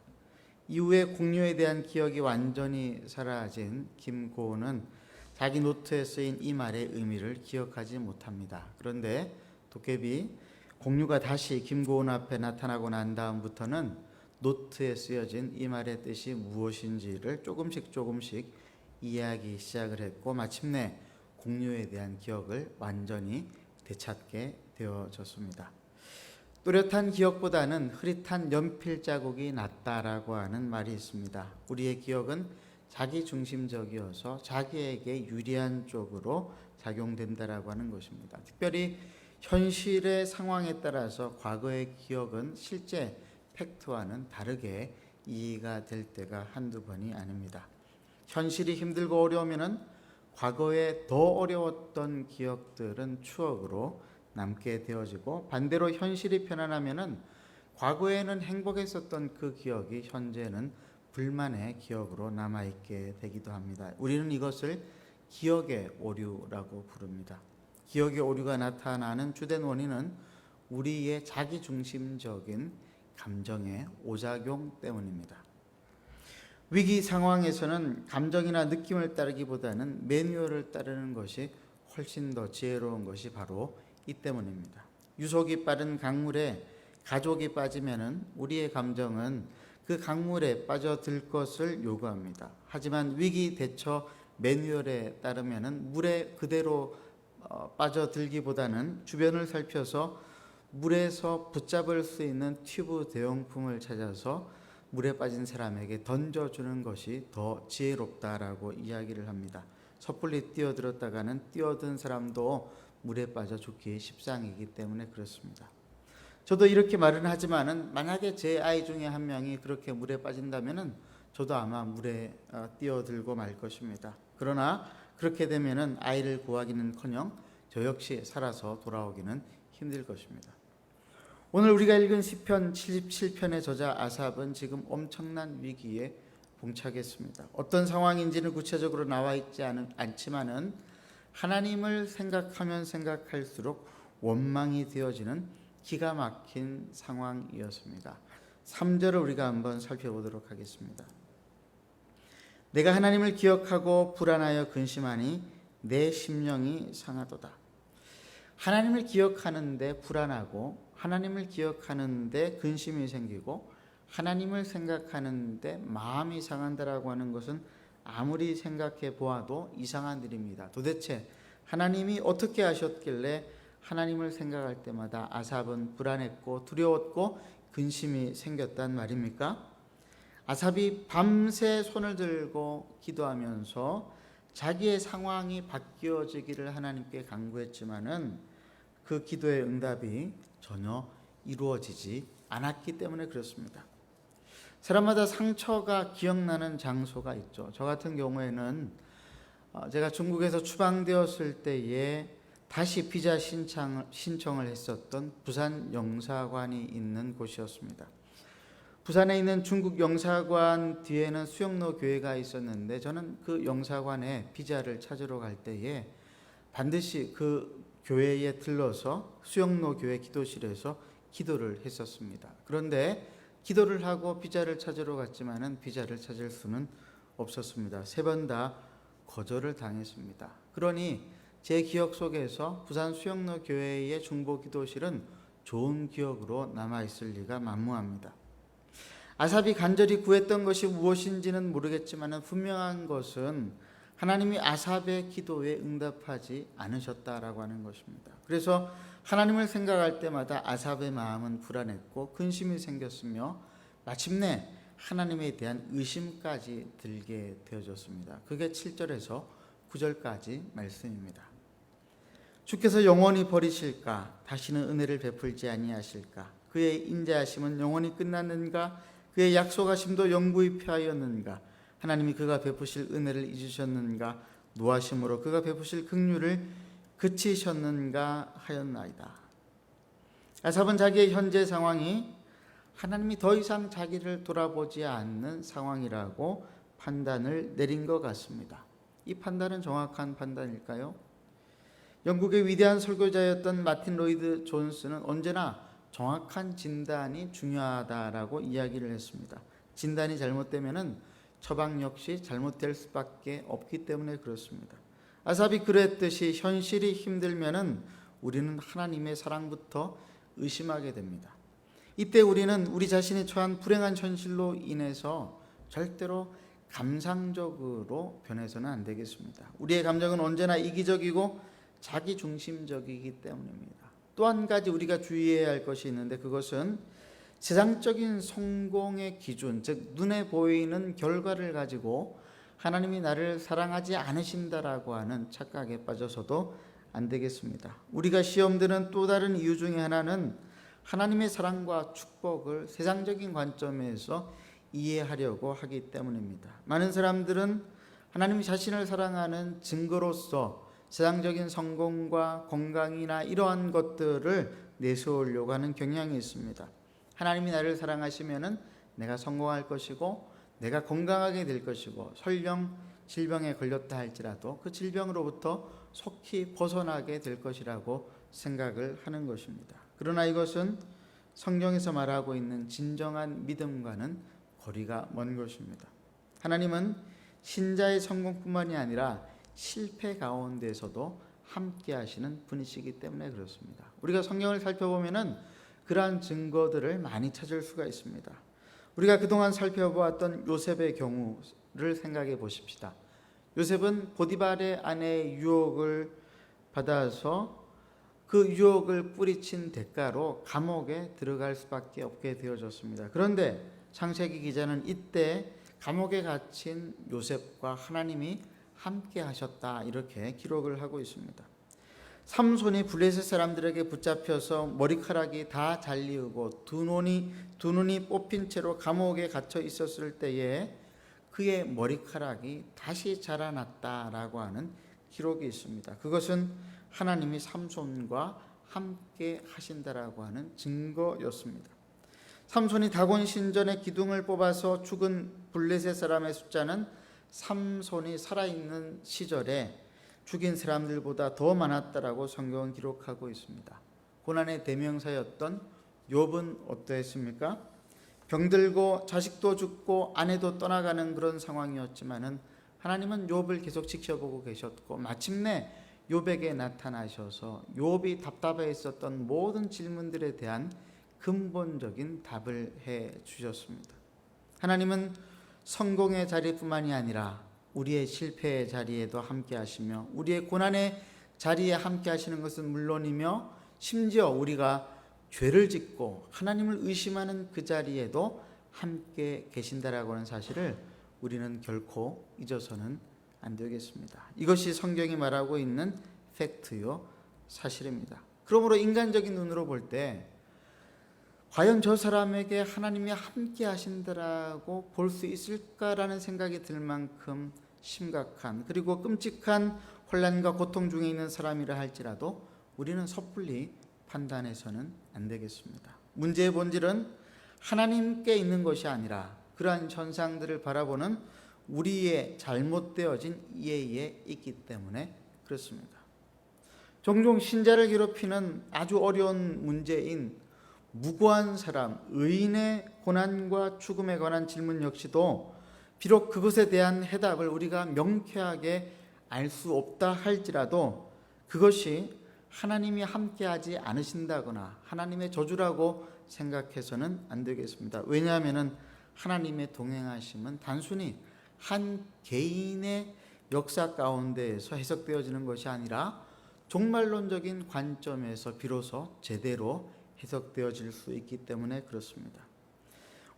이후에 공유에 대한 기억이 완전히 사라진 김고은은 자기 노트에 쓰인 이 말의 의미를 기억하지 못합니다. 그런데 도깨비 공유가 다시 김고은 앞에 나타나고 난 다음부터는 노트에 쓰여진 이 말의 뜻이 무엇인지를 조금씩 이해하기 시작을 했고 마침내 공유에 대한 기억을 완전히 되찾게 되어졌습니다. 또렷한 기억보다는 흐릿한 연필 자국이 낫다라고 하는 말이 있습니다. 우리의 기억은 자기 중심적이어서 자기에게 유리한 쪽으로 작용된다라고 하는 것입니다. 특별히 현실의 상황에 따라서 과거의 기억은 실제 팩트와는 다르게 이해가 될 때가 한두 번이 아닙니다. 현실이 힘들고 어려우면은 과거에 더 어려웠던 기억들은 추억으로 남게 되어지고 반대로 현실이 편안하면은 과거에는 행복했었던 그 기억이 현재는 불만의 기억으로 남아있게 되기도 합니다. 우리는 이것을 기억의 오류라고 부릅니다. 기억의 오류가 나타나는 주된 원인은 우리의 자기중심적인 감정의 오작용 때문입니다. 위기 상황에서는 감정이나 느낌을 따르기보다는 매뉴얼을 따르는 것이 훨씬 더 지혜로운 것이 바로 이 때문입니다. 유속이 빠른 강물에 가족이 빠지면은 우리의 감정은 그 강물에 빠져들 것을 요구합니다. 하지만 위기 대처 매뉴얼에 따르면은 물에 그대로 빠져들기보다는 주변을 살펴서 물에서 붙잡을 수 있는 튜브 대용품을 찾아서 물에 빠진 사람에게 던져주는 것이 더 지혜롭다라고 이야기를 합니다. 섣불리 뛰어들었다가는 뛰어든 사람도 물에 빠져 죽기 십상이기 때문에 그렇습니다. 저도 이렇게 말은 하지만은 만약에 제 아이 중에 한 명이 그렇게 물에 빠진다면은 저도 아마 물에 뛰어들고 말 것입니다. 그러나 그렇게 되면은 아이를 구하기는커녕 저 역시 살아서 돌아오기는 힘들 것입니다. 오늘 우리가 읽은 시편 77편의 저자 아삽은 지금 엄청난 위기에 봉착했습니다. 어떤 상황인지는 구체적으로 나와 있지 않지만은 하나님을 생각하면 생각할수록 원망이 되어지는 기가 막힌 상황이었습니다. 3절을 우리가 한번 살펴보도록 하겠습니다. 내가 하나님을 기억하고 불안하여 근심하니 내 심령이 상하도다. 하나님을 기억하는데 불안하고 하나님을 기억하는데 근심이 생기고 하나님을 생각하는데 마음이 상한다라고 하는 것은 아무리 생각해 보아도 이상한 일입니다. 도대체 하나님이 어떻게 하셨길래 하나님을 생각할 때마다 아삽은 불안했고 두려웠고 근심이 생겼단 말입니까? 아삽이 밤새 손을 들고 기도하면서 자기의 상황이 바뀌어지기를 하나님께 간구했지만은 그 기도의 응답이 전혀 이루어지지 않았기 때문에 그렇습니다. 사람마다 상처가 기억나는 장소가 있죠. 저 같은 경우에는 제가 중국에서 추방되었을 때에 다시 비자 신청을 했었던 부산 영사관이 있는 곳이었습니다. 부산에 있는 중국 영사관 뒤에는 수영로 교회가 있었는데 저는 그 영사관에 비자를 찾으러 갈 때에 반드시 그 교회에 들러서 수영로 교회 기도실에서 기도를 했었습니다. 그런데 기도를 하고 비자를 찾으러 갔지만은 비자를 찾을 수는 없었습니다. 3번 다 거절을 당했습니다. 그러니 제 기억 속에서 부산 수영로 교회의 중보 기도실은 좋은 기억으로 남아있을 리가 만무합니다. 아삽이 간절히 구했던 것이 무엇인지는 모르겠지만 분명한 것은 하나님이 아삽의 기도에 응답하지 않으셨다라고 하는 것입니다. 그래서 하나님을 생각할 때마다 아삽의 마음은 불안했고 근심이 생겼으며 마침내 하나님에 대한 의심까지 들게 되어졌습니다. 그게 7절에서 9절까지 말씀입니다. 주께서 영원히 버리실까? 다시는 은혜를 베풀지 아니하실까? 그의 인자하심은 영원히 끝났는가? 그의 약속하심도 영구히 피하였는가? 하나님이 그가 베푸실 은혜를 잊으셨는가? 노하심으로 그가 베푸실 긍휼을 그치셨는가 하였나이다. 아삽은 자기의 현재 상황이 하나님이 더 이상 자기를 돌아보지 않는 상황이라고 판단을 내린 것 같습니다. 이 판단은 정확한 판단일까요? 영국의 위대한 설교자였던 마틴 로이드 존스는 언제나 정확한 진단이 중요하다라고 이야기를 했습니다. 진단이 잘못되면은 처방 역시 잘못될 수밖에 없기 때문에 그렇습니다. 아삽이 그랬듯이 현실이 힘들면은 우리는 하나님의 사랑부터 의심하게 됩니다. 이때 우리는 우리 자신이 처한 불행한 현실로 인해서 절대로 감상적으로 변해서는 안 되겠습니다. 우리의 감정은 언제나 이기적이고 자기중심적이기 때문입니다. 또 한 가지 우리가 주의해야 할 것이 있는데 그것은 세상적인 성공의 기준, 즉 눈에 보이는 결과를 가지고 하나님이 나를 사랑하지 않으신다라고 하는 착각에 빠져서도 안 되겠습니다. 우리가 시험 드는 또 다른 이유 중에 하나는 하나님의 사랑과 축복을 세상적인 관점에서 이해하려고 하기 때문입니다. 많은 사람들은 하나님이 자신을 사랑하는 증거로서 세상적인 성공과 건강이나 이러한 것들을 내세우려고 하는 경향이 있습니다. 하나님이 나를 사랑하시면은 내가 성공할 것이고 내가 건강하게 될 것이고 설령 질병에 걸렸다 할지라도 그 질병으로부터 속히 벗어나게 될 것이라고 생각을 하는 것입니다. 그러나 이것은 성경에서 말하고 있는 진정한 믿음과는 거리가 먼 것입니다. 하나님은 신자의 성공뿐만이 아니라 실패 가운데서도 함께 하시는 분이시기 때문에 그렇습니다. 우리가 성경을 살펴보면은 그러한 증거들을 많이 찾을 수가 있습니다. 우리가 그동안 살펴보았던 요셉의 경우를 생각해 보십시다. 요셉은 보디발의 아내의 유혹을 받아서 그 유혹을 뿌리친 대가로 감옥에 들어갈 수밖에 없게 되어졌습니다. 그런데 창세기 기자는 이때 감옥에 갇힌 요셉과 하나님이 함께 하셨다 이렇게 기록을 하고 있습니다. 삼손이 블레셋 사람들에게 붙잡혀서 머리카락이 다 잘리우고 두 눈이 뽑힌 채로 감옥에 갇혀 있었을 때에 그의 머리카락이 다시 자라났다라고 하는 기록이 있습니다. 그것은 하나님이 삼손과 함께 하신다라고 하는 증거였습니다. 삼손이 다곤 신전의 기둥을 뽑아서 죽은 블레셋 사람의 숫자는 삼손이 살아있는 시절에 죽인 사람들보다 더 많았다라고 성경은 기록하고 있습니다. 고난의 대명사였던 욥은 어떠했습니까? 병들고 자식도 죽고 아내도 떠나가는 그런 상황이었지만은 하나님은 욥을 계속 지켜보고 계셨고 마침내 욥에게 나타나셔서 욥이 답답해 있었던 모든 질문들에 대한 근본적인 답을 해 주셨습니다. 하나님은 성공의 자리뿐만이 아니라 우리의 실패의 자리에도 함께 하시며 우리의 고난의 자리에 함께 하시는 것은 물론이며 심지어 우리가 죄를 짓고 하나님을 의심하는 그 자리에도 함께 계신다라고 하는 사실을 우리는 결코 잊어서는 안 되겠습니다. 이것이 성경이 말하고 있는 팩트요, 사실입니다. 그러므로 인간적인 눈으로 볼 때 과연 저 사람에게 하나님이 함께 하신다라고 볼 수 있을까라는 생각이 들 만큼 심각한 그리고 끔찍한 혼란과 고통 중에 있는 사람이라 할지라도 우리는 섣불리 판단해서는 안 되겠습니다. 문제의 본질은 하나님께 있는 것이 아니라 그러한 현상들을 바라보는 우리의 잘못되어진 이해에 있기 때문에 그렇습니다. 종종 신자를 괴롭히는 아주 어려운 문제인 무고한 사람, 의인의 고난과 죽음에 관한 질문 역시도 비록 그것에 대한 해답을 우리가 명쾌하게 알 수 없다 할지라도 그것이 하나님이 함께하지 않으신다거나 하나님의 저주라고 생각해서는 안 되겠습니다. 왜냐하면 하나님의 동행하심은 단순히 한 개인의 역사 가운데에서 해석되어지는 것이 아니라 종말론적인 관점에서 비로소 제대로 해석되어질 수 있기 때문에 그렇습니다.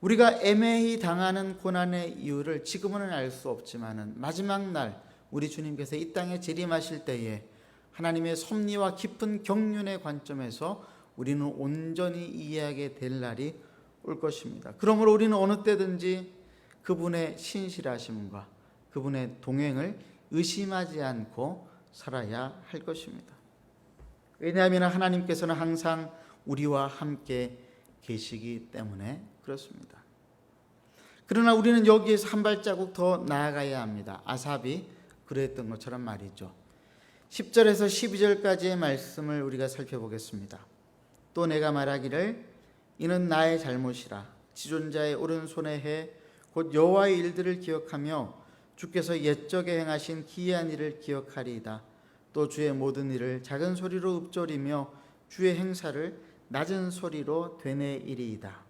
우리가 애매히 당하는 고난의 이유를 지금은 알 수 없지만은 마지막 날 우리 주님께서 이 땅에 재림하실 때에 하나님의 섭리와 깊은 경륜의 관점에서 우리는 온전히 이해하게 될 날이 올 것입니다. 그러므로 우리는 어느 때든지 그분의 신실하심과 그분의 동행을 의심하지 않고 살아야 할 것입니다. 왜냐하면 하나님께서는 항상 우리와 함께 계시기 때문에 그렇습니다. 그러나 우리는 여기에서 한 발자국 더 나아가야 합니다. 아삽이 그랬던 것처럼 말이죠. 10절에서 12절까지의 말씀을 우리가 살펴보겠습니다. 또 내가 말하기를 이는 나의 잘못이라 지존자의 오른손에 해 곧 여호와의 일들을 기억하며 주께서 옛적에 행하신 기이한 일을 기억하리이다. 또 주의 모든 일을 작은 소리로 읊조리며 주의 행사를 낮은 소리로 되뇌이리이다.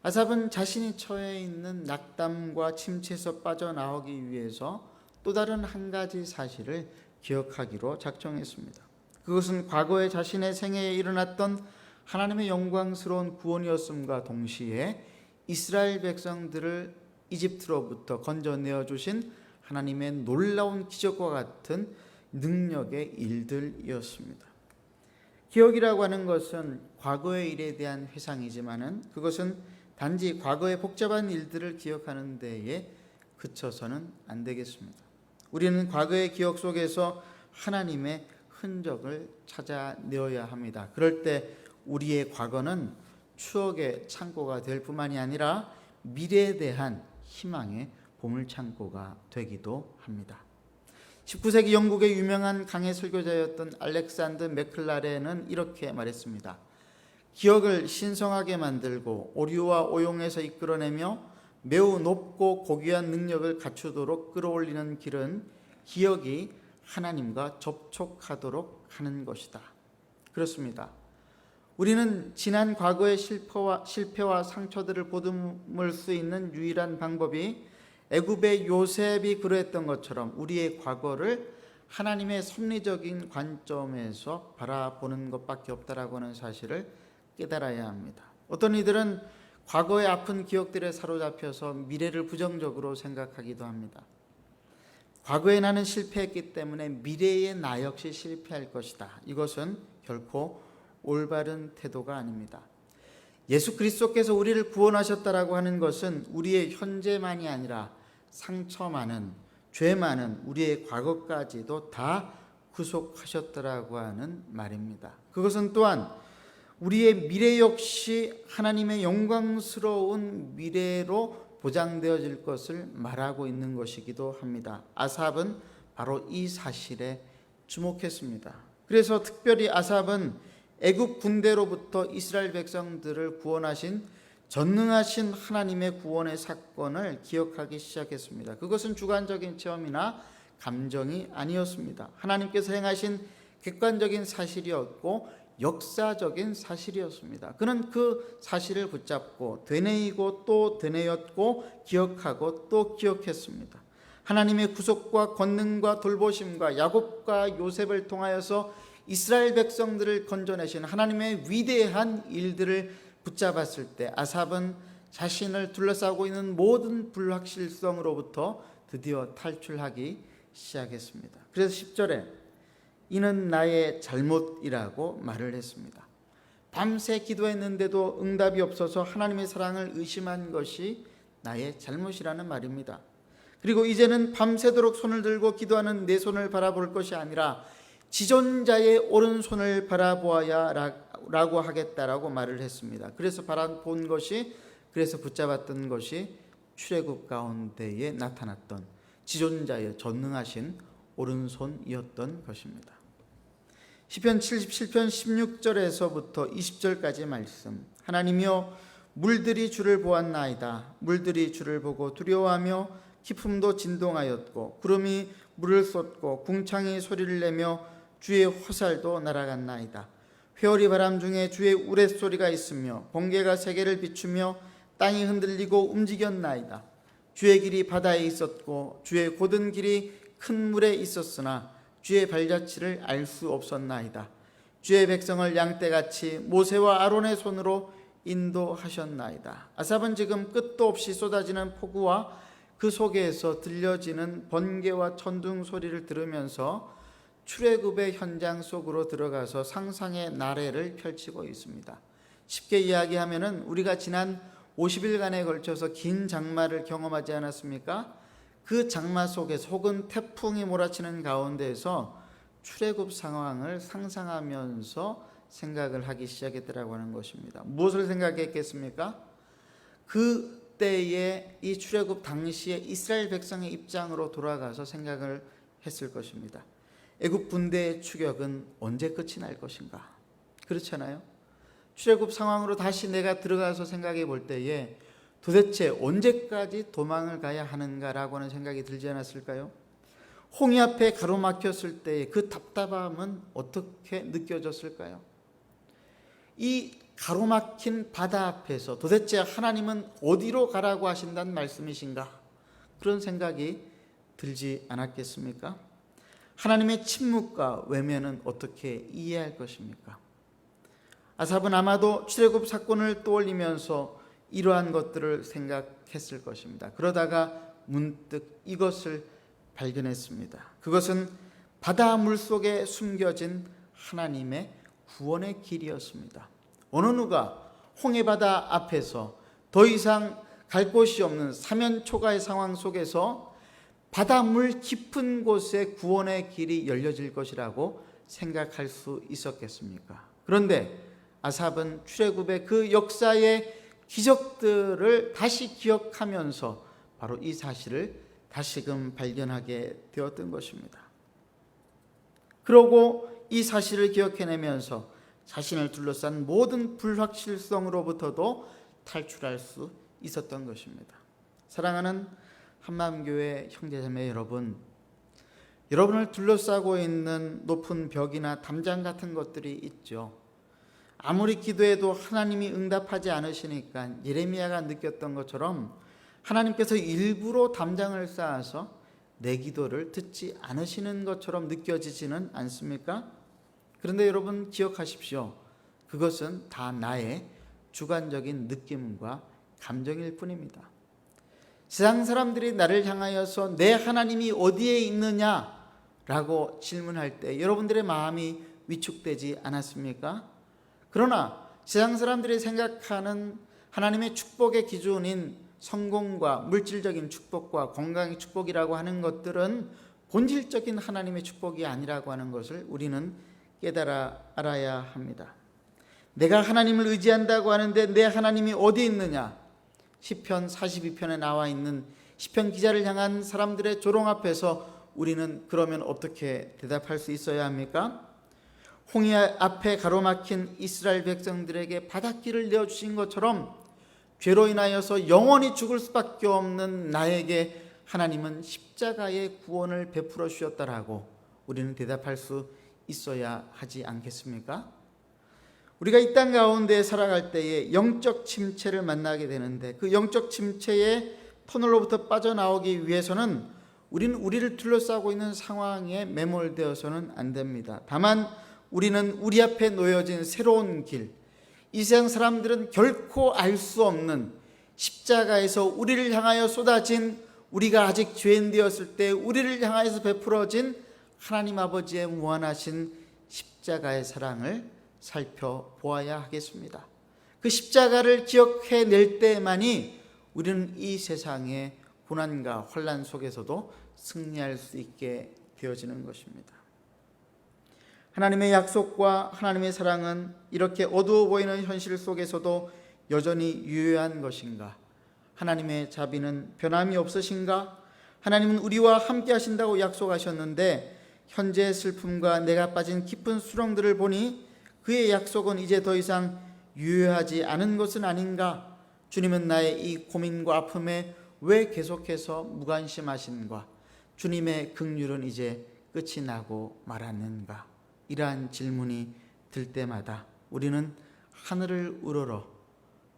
아삽은 자신이 처해 있는 낙담과 침체에서 빠져나오기 위해서 또 다른 한 가지 사실을 기억하기로 작정했습니다. 그것은 과거에 자신의 생애에 일어났던 하나님의 영광스러운 구원이었음과 동시에 이스라엘 백성들을 이집트로부터 건져내어 주신 하나님의 놀라운 기적과 같은 능력의 일들이었습니다. 기억이라고 하는 것은 과거의 일에 대한 회상이지만은 그것은 단지 과거의 복잡한 일들을 기억하는 데에 그쳐서는 안 되겠습니다. 우리는 과거의 기억 속에서 하나님의 흔적을 찾아내어야 합니다. 그럴 때 우리의 과거는 추억의 창고가 될 뿐만이 아니라 미래에 대한 희망의 보물창고가 되기도 합니다. 19세기 영국의 유명한 강해 설교자였던 알렉산더 맥클라렌은 이렇게 말했습니다. 기억을 신성하게 만들고 오류와 오용에서 이끌어내며 매우 높고 고귀한 능력을 갖추도록 끌어올리는 길은 기억이 하나님과 접촉하도록 하는 것이다. 그렇습니다. 우리는 지난 과거의 실패와 상처들을 보듬을 수 있는 유일한 방법이 애굽의 요셉이 그랬던 것처럼 우리의 과거를 하나님의 섭리적인 관점에서 바라보는 것밖에 없다라고 하는 사실을 깨달아야 합니다. 어떤 이들은 과거의 아픈 기억들에 사로잡혀서 미래를 부정적으로 생각하기도 합니다. 과거에 나는 실패했기 때문에 미래의 나 역시 실패할 것이다. 이것은 결코 올바른 태도가 아닙니다. 예수 그리스도께서 우리를 구원하셨다라고 하는 것은 우리의 현재만이 아니라 상처 많은, 죄 많은 우리의 과거까지도 다 구속하셨다라고 하는 말입니다. 그것은 또한 우리의 미래 역시 하나님의 영광스러운 미래로 보장되어질 것을 말하고 있는 것이기도 합니다. 아삽은 바로 이 사실에 주목했습니다. 그래서 특별히 아삽은 애굽 군대로부터 이스라엘 백성들을 구원하신 전능하신 하나님의 구원의 사건을 기억하기 시작했습니다. 그것은 주관적인 체험이나 감정이 아니었습니다. 하나님께서 행하신 객관적인 사실이었고 역사적인 사실이었습니다. 그는 그 사실을 붙잡고 되뇌이고 또 되뇌였고 기억하고 또 기억했습니다. 하나님의 구속과 권능과 돌보심과 야곱과 요셉을 통하여서 이스라엘 백성들을 건져내신 하나님의 위대한 일들을 붙잡았을 때 아삽은 자신을 둘러싸고 있는 모든 불확실성으로부터 드디어 탈출하기 시작했습니다. 그래서 10절에 이는 나의 잘못이라고 말을 했습니다. 밤새 기도했는데도 응답이 없어서 하나님의 사랑을 의심한 것이 나의 잘못이라는 말입니다. 그리고 이제는 밤새도록 손을 들고 기도하는 내 손을 바라볼 것이 아니라 지존자의 오른손을 바라보아야 라고 하겠다라고 말을 했습니다. 그래서 바라본 것이, 그래서 붙잡았던 것이 출애굽 가운데에 나타났던 지존자의 전능하신 오른손이었던 것입니다. 시편 77편 16절에서부터 20절까지 말씀. 하나님이여 물들이 주를 보았나이다. 물들이 주를 보고 두려워하며 기품도 진동하였고 구름이 물을 쏟고 궁창이 소리를 내며 주의 화살도 날아갔나이다. 회오리 바람 중에 주의 우레소리가 있으며 번개가 세계를 비추며 땅이 흔들리고 움직였나이다. 주의 길이 바다에 있었고 주의 곧은 길이 큰 물에 있었으나 주의 발자취를 알 수 없었나이다. 주의 백성을 양떼같이 모세와 아론의 손으로 인도하셨나이다. 아삽은 지금 끝도 없이 쏟아지는 폭우와 그 속에서 들려지는 번개와 천둥 소리를 들으면서 출애굽의 현장 속으로 들어가서 상상의 나래를 펼치고 있습니다. 쉽게 이야기하면은 우리가 지난 50일간에 걸쳐서 긴 장마를 경험하지 않았습니까? 그 장마 속에서 혹은 태풍이 몰아치는 가운데에서 출애굽 상황을 상상하면서 생각을 하기 시작했더라고 하는 것입니다. 무엇을 생각했겠습니까? 그때의 이 출애굽 당시에 이스라엘 백성의 입장으로 돌아가서 생각을 했을 것입니다. 애굽 군대의 추격은 언제 끝이 날 것인가? 그렇잖아요. 출애굽 상황으로 다시 내가 들어가서 생각해 볼 때에 도대체 언제까지 도망을 가야 하는가라고 하는 생각이 들지 않았을까요? 홍해 앞에 가로막혔을 때의 그 답답함은 어떻게 느껴졌을까요? 이 가로막힌 바다 앞에서 도대체 하나님은 어디로 가라고 하신다는 말씀이신가? 그런 생각이 들지 않았겠습니까? 하나님의 침묵과 외면은 어떻게 이해할 것입니까? 아삽은 아마도 출애굽 사건을 떠올리면서 이러한 것들을 생각했을 것입니다. 그러다가 문득 이것을 발견했습니다. 그것은 바다 물속에 숨겨진 하나님의 구원의 길이었습니다. 어느 누가 홍해바다 앞에서 더 이상 갈 곳이 없는 사면초가의 상황 속에서 바닷물 깊은 곳에 구원의 길이 열려질 것이라고 생각할 수 있었겠습니까? 그런데 아삽은 출애굽의 그 역사의 기적들을 다시 기억하면서 바로 이 사실을 다시금 발견하게 되었던 것입니다. 그러고 이 사실을 기억해내면서 자신을 둘러싼 모든 불확실성으로부터도 탈출할 수 있었던 것입니다. 사랑하는 한마음교회 형제자매 여러분, 여러분을 둘러싸고 있는 높은 벽이나 담장 같은 것들이 있죠. 아무리 기도해도 하나님이 응답하지 않으시니까 예레미야가 느꼈던 것처럼 하나님께서 일부러 담장을 쌓아서 내 기도를 듣지 않으시는 것처럼 느껴지지는 않습니까? 그런데 여러분 기억하십시오. 그것은 다 나의 주관적인 느낌과 감정일 뿐입니다. 세상 사람들이 나를 향하여서 내 하나님이 어디에 있느냐라고 질문할 때 여러분들의 마음이 위축되지 않았습니까? 그러나 세상 사람들이 생각하는 하나님의 축복의 기준인 성공과 물질적인 축복과 건강의 축복이라고 하는 것들은 본질적인 하나님의 축복이 아니라고 하는 것을 우리는 알아야 합니다. 내가 하나님을 의지한다고 하는데 내 하나님이 어디 있느냐? 시편 42편에 나와 있는 시편 기자를 향한 사람들의 조롱 앞에서 우리는 그러면 어떻게 대답할 수 있어야 합니까? 홍해 앞에 가로막힌 이스라엘 백성들에게 바닷길을 내어주신 것처럼 죄로 인하여서 영원히 죽을 수밖에 없는 나에게 하나님은 십자가의 구원을 베풀어 주셨다라고 우리는 대답할 수 있어야 하지 않겠습니까? 우리가 이 땅 가운데 살아갈 때에 영적 침체를 만나게 되는데 그 영적 침체의 터널로부터 빠져나오기 위해서는 우리는 우리를 둘러싸고 있는 상황에 매몰되어서는 안 됩니다. 다만 우리는 우리 앞에 놓여진 새로운 길, 이 세상 사람들은 결코 알 수 없는 십자가에서 우리를 향하여 쏟아진, 우리가 아직 죄인 되었을 때 우리를 향하여서 베풀어진 하나님 아버지의 무한하신 십자가의 사랑을 살펴보아야 하겠습니다. 그 십자가를 기억해낼 때만이 우리는 이 세상의 고난과 환난 속에서도 승리할 수 있게 되어지는 것입니다. 하나님의 약속과 하나님의 사랑은 이렇게 어두워 보이는 현실 속에서도 여전히 유효한 것인가? 하나님의 자비는 변함이 없으신가? 하나님은 우리와 함께 하신다고 약속하셨는데 현재의 슬픔과 내가 빠진 깊은 수렁들을 보니 그의 약속은 이제 더 이상 유효하지 않은 것은 아닌가? 주님은 나의 이 고민과 아픔에 왜 계속해서 무관심하신가? 주님의 긍휼은 이제 끝이 나고 말았는가? 이러한 질문이 들 때마다 우리는 하늘을 우러러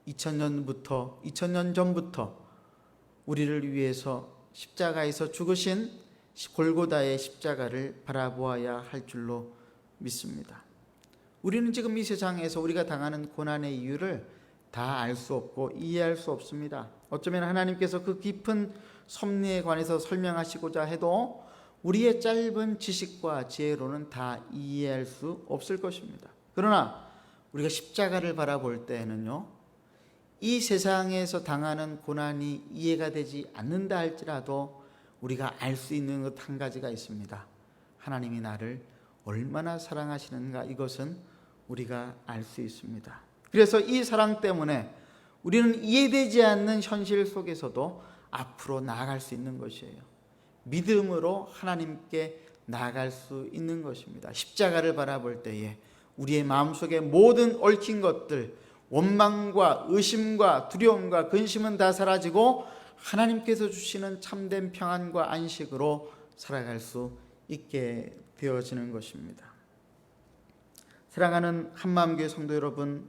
2000년 전부터 우리를 위해서 십자가에서 죽으신 골고다의 십자가를 바라보아야 할 줄로 믿습니다. 우리는 지금 이 세상에서 우리가 당하는 고난의 이유를 다 알 수 없고 이해할 수 없습니다. 어쩌면 하나님께서 그 깊은 섭리에 관해서 설명하시고자 해도 우리의 짧은 지식과 지혜로는 다 이해할 수 없을 것입니다. 그러나 우리가 십자가를 바라볼 때에는요, 이 세상에서 당하는 고난이 이해가 되지 않는다 할지라도 우리가 알 수 있는 것 한 가지가 있습니다. 하나님이 나를 얼마나 사랑하시는가, 이것은 우리가 알 수 있습니다. 그래서 이 사랑 때문에 우리는 이해되지 않는 현실 속에서도 앞으로 나아갈 수 있는 것이에요. 믿음으로 하나님께 나아갈 수 있는 것입니다. 십자가를 바라볼 때에 우리의 마음속에 모든 얽힌 것들, 원망과 의심과 두려움과 근심은 다 사라지고 하나님께서 주시는 참된 평안과 안식으로 살아갈 수 있게 되어지는 것입니다. 사랑하는 한마음교회 성도 여러분,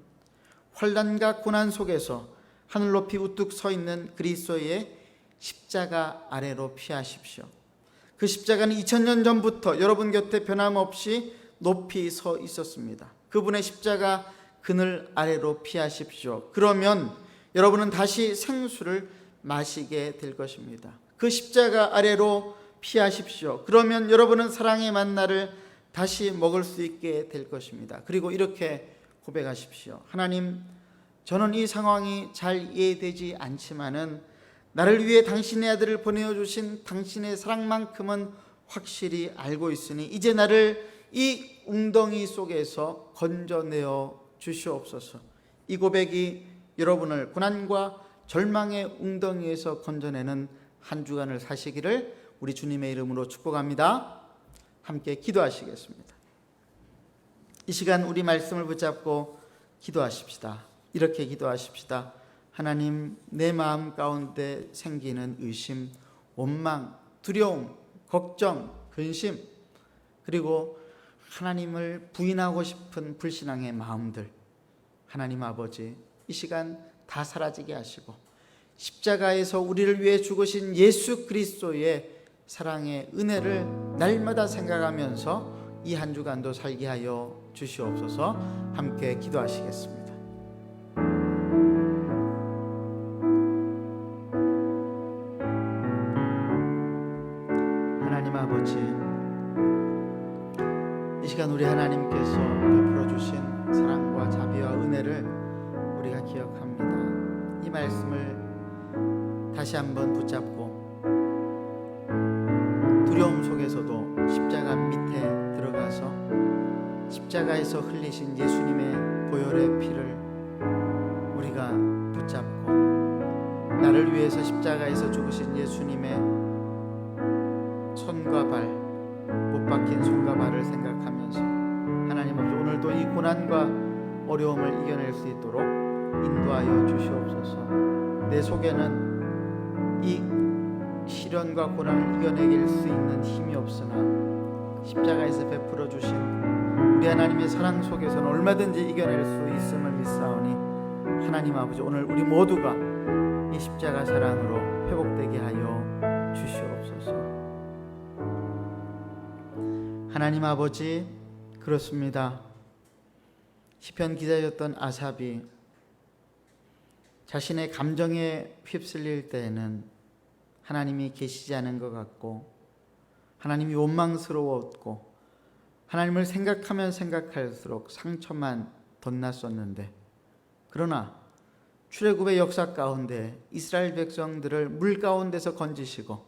환난과 고난 속에서 하늘 높이 우뚝 서 있는 그리스도의 십자가 아래로 피하십시오. 그 십자가는 2000년 전부터 여러분 곁에 변함없이 높이 서 있었습니다. 그분의 십자가 그늘 아래로 피하십시오. 그러면 여러분은 다시 생수를 마시게 될 것입니다. 그 십자가 아래로 피하십시오. 그러면 여러분은 사랑의 만나를 다시 먹을 수 있게 될 것입니다. 그리고 이렇게 고백하십시오. 하나님, 저는 이 상황이 잘 이해되지 않지만은 나를 위해 당신의 아들을 보내주신 당신의 사랑만큼은 확실히 알고 있으니 이제 나를 이 웅덩이 속에서 건져내어 주시옵소서. 이 고백이 여러분을 고난과 절망의 웅덩이에서 건져내는 한 주간을 사시기를 우리 주님의 이름으로 축복합니다. 함께 기도하시겠습니다. 이 시간 우리 말씀을 붙잡고 기도하십시다. 이렇게 기도하십시다. 하나님, 내 마음 가운데 생기는 의심, 원망, 두려움, 걱정, 근심, 그리고 하나님을 부인하고 싶은 불신앙의 마음들, 하나님 아버지, 이 시간 다 사라지게 하시고 십자가에서 우리를 위해 죽으신 예수 그리스도의 사랑의 은혜를 날마다 생각하면서 이 한 주간도 살게 하여 주시옵소서. 함께 기도하시겠습니다. 하나님 아버지, 이 시간 우리 하나님께서 베풀어 주신 사랑과 자비와 은혜를 우리가 기억합니다. 이 말씀을 다시 한번 붙잡고 두려움 속에서도 십자가 밑에 들어가서 십자가에서 흘리신 예수님의 보혈의 피를 우리가 붙잡고 나를 위해서 십자가에서 죽으신 예수님의 손과 발, 못 박힌 손과 발을 생각하면서 하나님 아버지 오늘도 이 고난과 어려움을 이겨낼 수 있도록 인도하여 주시옵소서. 내 속에는 이 시련과 고난을 이겨내길 수 있는 힘이 없으나 십자가에서 베풀어 주신 우리 하나님의 사랑 속에서는 얼마든지 이겨낼 수 있음을 믿사오니 하나님 아버지 오늘 우리 모두가 이 십자가 사랑으로 회복되게 하여 주시옵소서. 하나님 아버지, 그렇습니다. 시편 기자였던 아삽이 자신의 감정에 휩쓸릴 때에는 하나님이 계시지 않은 것 같고 하나님이 원망스러웠고 하나님을 생각하면 생각할수록 상처만 덧났었는데, 그러나 출애굽의 역사 가운데 이스라엘 백성들을 물 가운데서 건지시고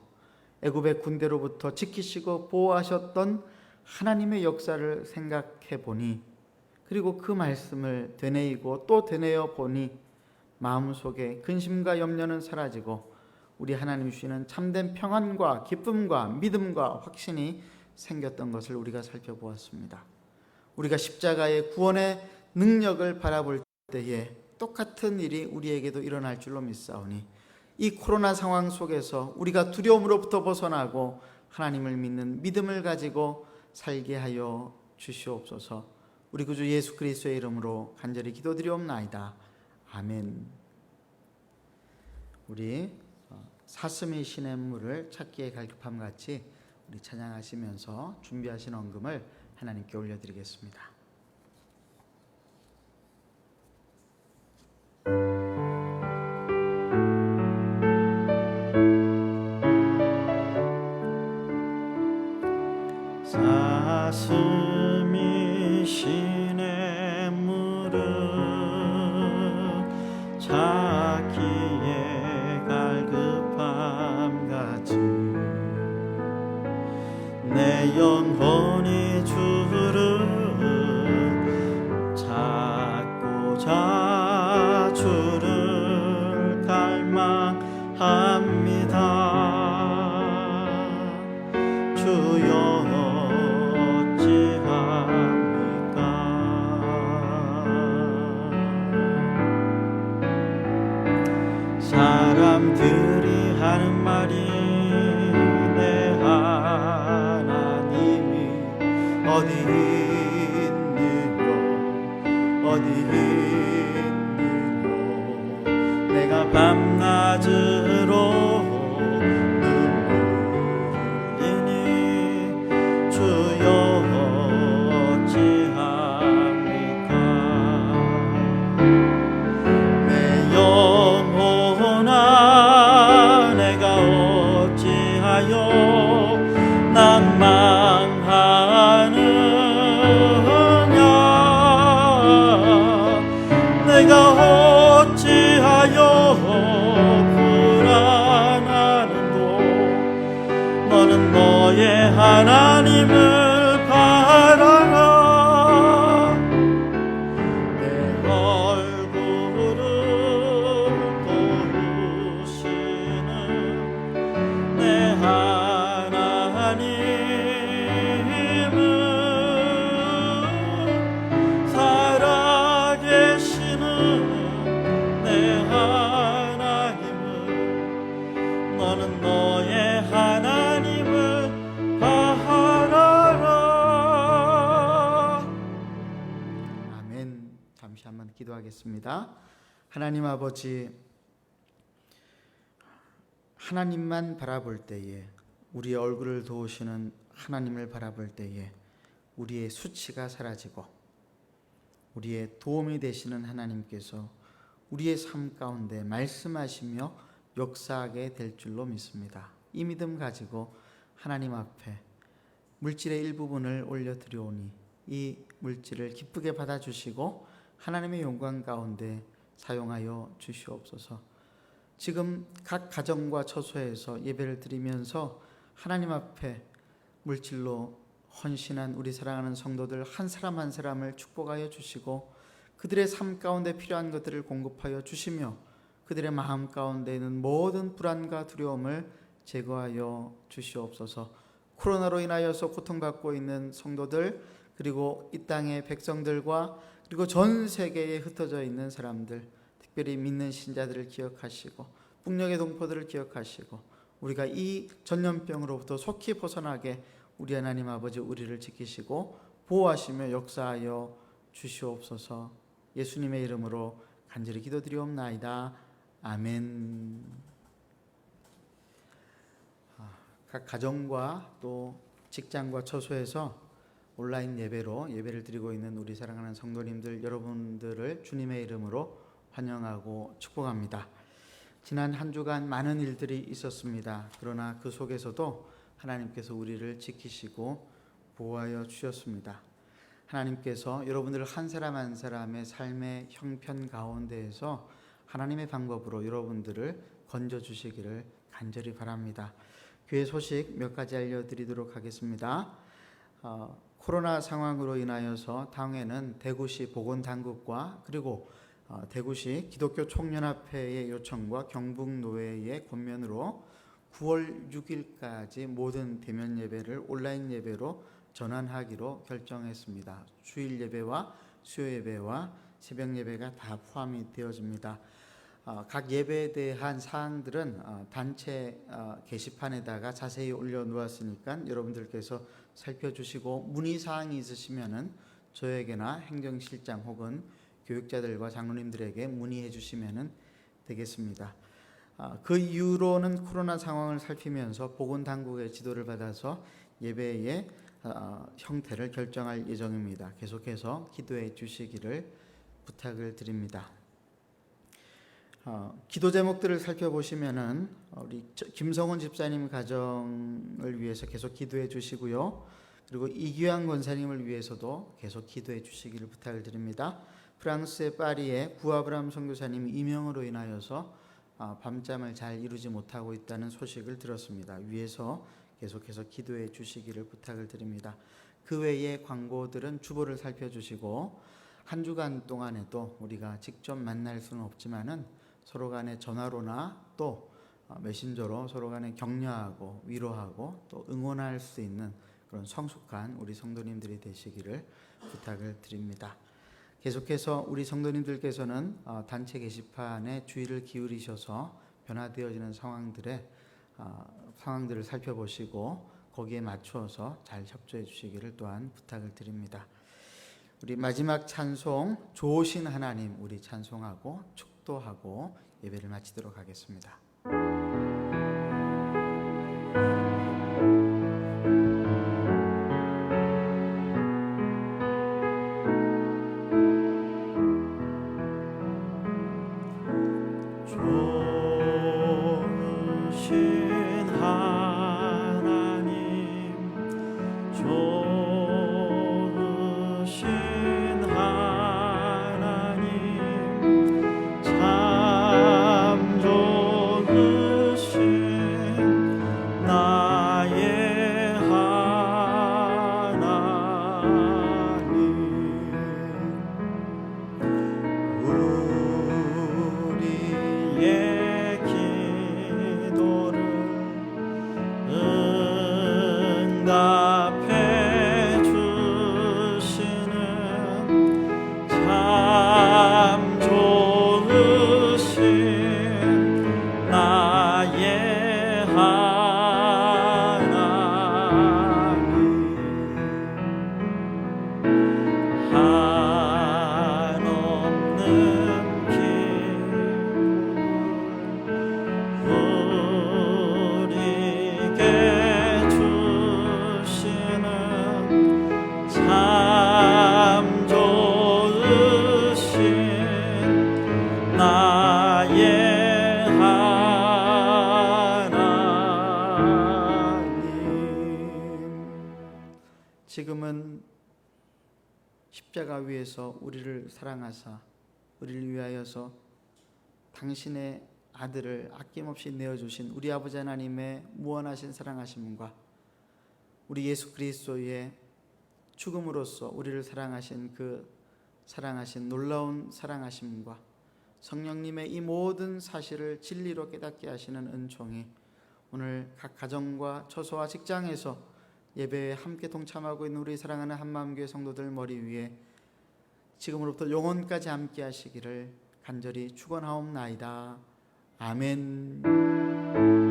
애굽의 군대로부터 지키시고 보호하셨던 하나님의 역사를 생각해 보니, 그리고 그 말씀을 되뇌이고 또 되뇌어 보니 마음속에 근심과 염려는 사라지고 우리 하나님 주시는 참된 평안과 기쁨과 믿음과 확신이 생겼던 것을 우리가 살펴보았습니다. 우리가 십자가의 구원의 능력을 바라볼 때에 똑같은 일이 우리에게도 일어날 줄로 믿사오니 이 코로나 상황 속에서 우리가 두려움으로부터 벗어나고 하나님을 믿는 믿음을 가지고 살게 하여 주시옵소서. 우리 구주 예수 그리스도의 이름으로 간절히 기도드리옵나이다. 아멘. 우리 사슴의 시냇물을 찾기에 갈급함 같이 우리 찬양하시면서 준비하신 헌금을 하나님께 올려드리겠습니다. 사슴이 시냇물을 찾기에 갈급함 같이 내 영혼이 주를 찾고자 주를 갈망합니다. 주여 사람들이 하는 말이 내 하나님이 어디 있느뇨 어디 있느뇨 내가 밤낮으로 눈물 흘리니 주여 어찌합니까. 내 영혼아 내가 어찌하여 난망하느냐. 내가 어찌하여 불안하는고. 너는 너의 하나님을 바라라. 내 얼굴을 보시는 내 하나님은 살아계시는 내 하나님은 너는 너의 하나님을 바라라. 아멘. 잠시 한번 기도하겠습니다. 하나님 아버지, 하나님만 바라볼 때에, 우리의 얼굴을 도우시는 하나님을 바라볼 때에 우리의 수치가 사라지고 우리의 도움이 되시는 하나님께서 우리의 삶 가운데 말씀하시며 역사하게 될 줄로 믿습니다. 이 믿음 가지고 하나님 앞에 물질의 일부분을 올려드려오니 이 물질을 기쁘게 받아주시고 하나님의 영광 가운데 사용하여 주시옵소서. 지금 각 가정과 처소에서 예배를 드리면서 하나님 앞에 물질로 헌신한 우리 사랑하는 성도들 한 사람 한 사람을 축복하여 주시고 그들의 삶 가운데 필요한 것들을 공급하여 주시며 그들의 마음 가운데 있는 모든 불안과 두려움을 제거하여 주시옵소서. 코로나로 인하여서 고통받고 있는 성도들, 그리고 이 땅의 백성들과 그리고 전 세계에 흩어져 있는 사람들, 특별히 믿는 신자들을 기억하시고 북녘의 동포들을 기억하시고 우리가 이 전염병으로부터 속히 벗어나게 우리 하나님 아버지 우리를 지키시고 보호하시며 역사하여 주시옵소서. 예수님의 이름으로 간절히 기도드리옵나이다. 아멘. 각 가정과 또 직장과 처소에서 온라인 예배로 예배를 드리고 있는 우리 사랑하는 성도님들 여러분들을 주님의 이름으로 환영하고 축복합니다. 지난 한 주간 많은 일들이 있었습니다. 그러나 그 속에서도 하나님께서 우리를 지키시고 보호하여 주셨습니다. 하나님께서 여러분들 한 사람 한 사람의 삶의 형편 가운데에서 하나님의 방법으로 여러분들을 건져주시기를 간절히 바랍니다. 교회 소식 몇 가지 알려드리도록 하겠습니다. 코로나 상황으로 인하여서 당회는 대구시 보건당국과 그리고 대구시 기독교 총연합회의 요청과 경북노회의 권면으로 9월 6일까지 모든 대면 예배를 온라인 예배로 전환하기로 결정했습니다. 주일 예배와 수요 예배와 새벽 예배가 다 포함이 되어집니다. 각 예배에 대한 사항들은 단체 게시판에다가 자세히 올려놓았으니까 여러분들께서 살펴주시고 문의사항이 있으시면은 저에게나 행정실장 혹은 교육자들과 장로님들에게 문의해 주시면 되겠습니다. 그 이후로는 코로나 상황을 살피면서 보건당국의 지도를 받아서 예배의 형태를 결정할 예정입니다. 계속해서 기도해 주시기를 부탁을 드립니다. 기도 제목들을 살펴보시면은 우리 김성훈 집사님 가정을 위해서 계속 기도해 주시고요. 그리고 이규환 권사님을 위해서도 계속 기도해 주시기를 부탁을 드립니다. 프랑스의 파리에 구아브람 선교사님 이명으로 인하여서 밤잠을 잘 이루지 못하고 있다는 소식을 들었습니다. 위에서 계속해서 기도해 주시기를 부탁을 드립니다. 그 외의 광고들은 주보를 살펴주시고 한 주간 동안에도 우리가 직접 만날 수는 없지만은 서로 간에 전화로나 또 메신저로 서로 간에 격려하고 위로하고 또 응원할 수 있는 그런 성숙한 우리 성도님들이 되시기를 부탁을 드립니다. 계속해서 우리 성도님들께서는 단체 게시판에 주의를 기울이셔서 변화되어지는 상황들을 살펴보시고 거기에 맞추어서 잘 협조해 주시기를 또한 부탁을 드립니다. 우리 마지막 찬송 좋으신 하나님 우리 찬송하고 축도하고 예배를 마치도록 하겠습니다. 좋으신 하나님 좋으신 하나님 참 좋으신 나의 하나님 우리의 기도를 응답해 주시는 참 좋으신 나의 하나님 한없는 기쁨 우리에게 주시는 참 좋으신 나의 하나님. 지금은 십자가 위에서 우리를 사랑하사 우리를 위하여서 당신의 아들을 아낌없이 내어주신 우리 아버지 하나님의 무한하신 사랑하심과 우리 예수 그리스도의 죽음으로써 우리를 사랑하신 그 사랑하신 놀라운 사랑하심과 성령님의 이 모든 사실을 진리로 깨닫게 하시는 은총이 오늘 각 가정과 처소와 직장에서 예배에 함께 동참하고 있는 우리 사랑하는 한마음교회 성도들 머리 위에 지금으로부터 영원까지 함께 하시기를 간절히 축원하옵나이다. 아멘.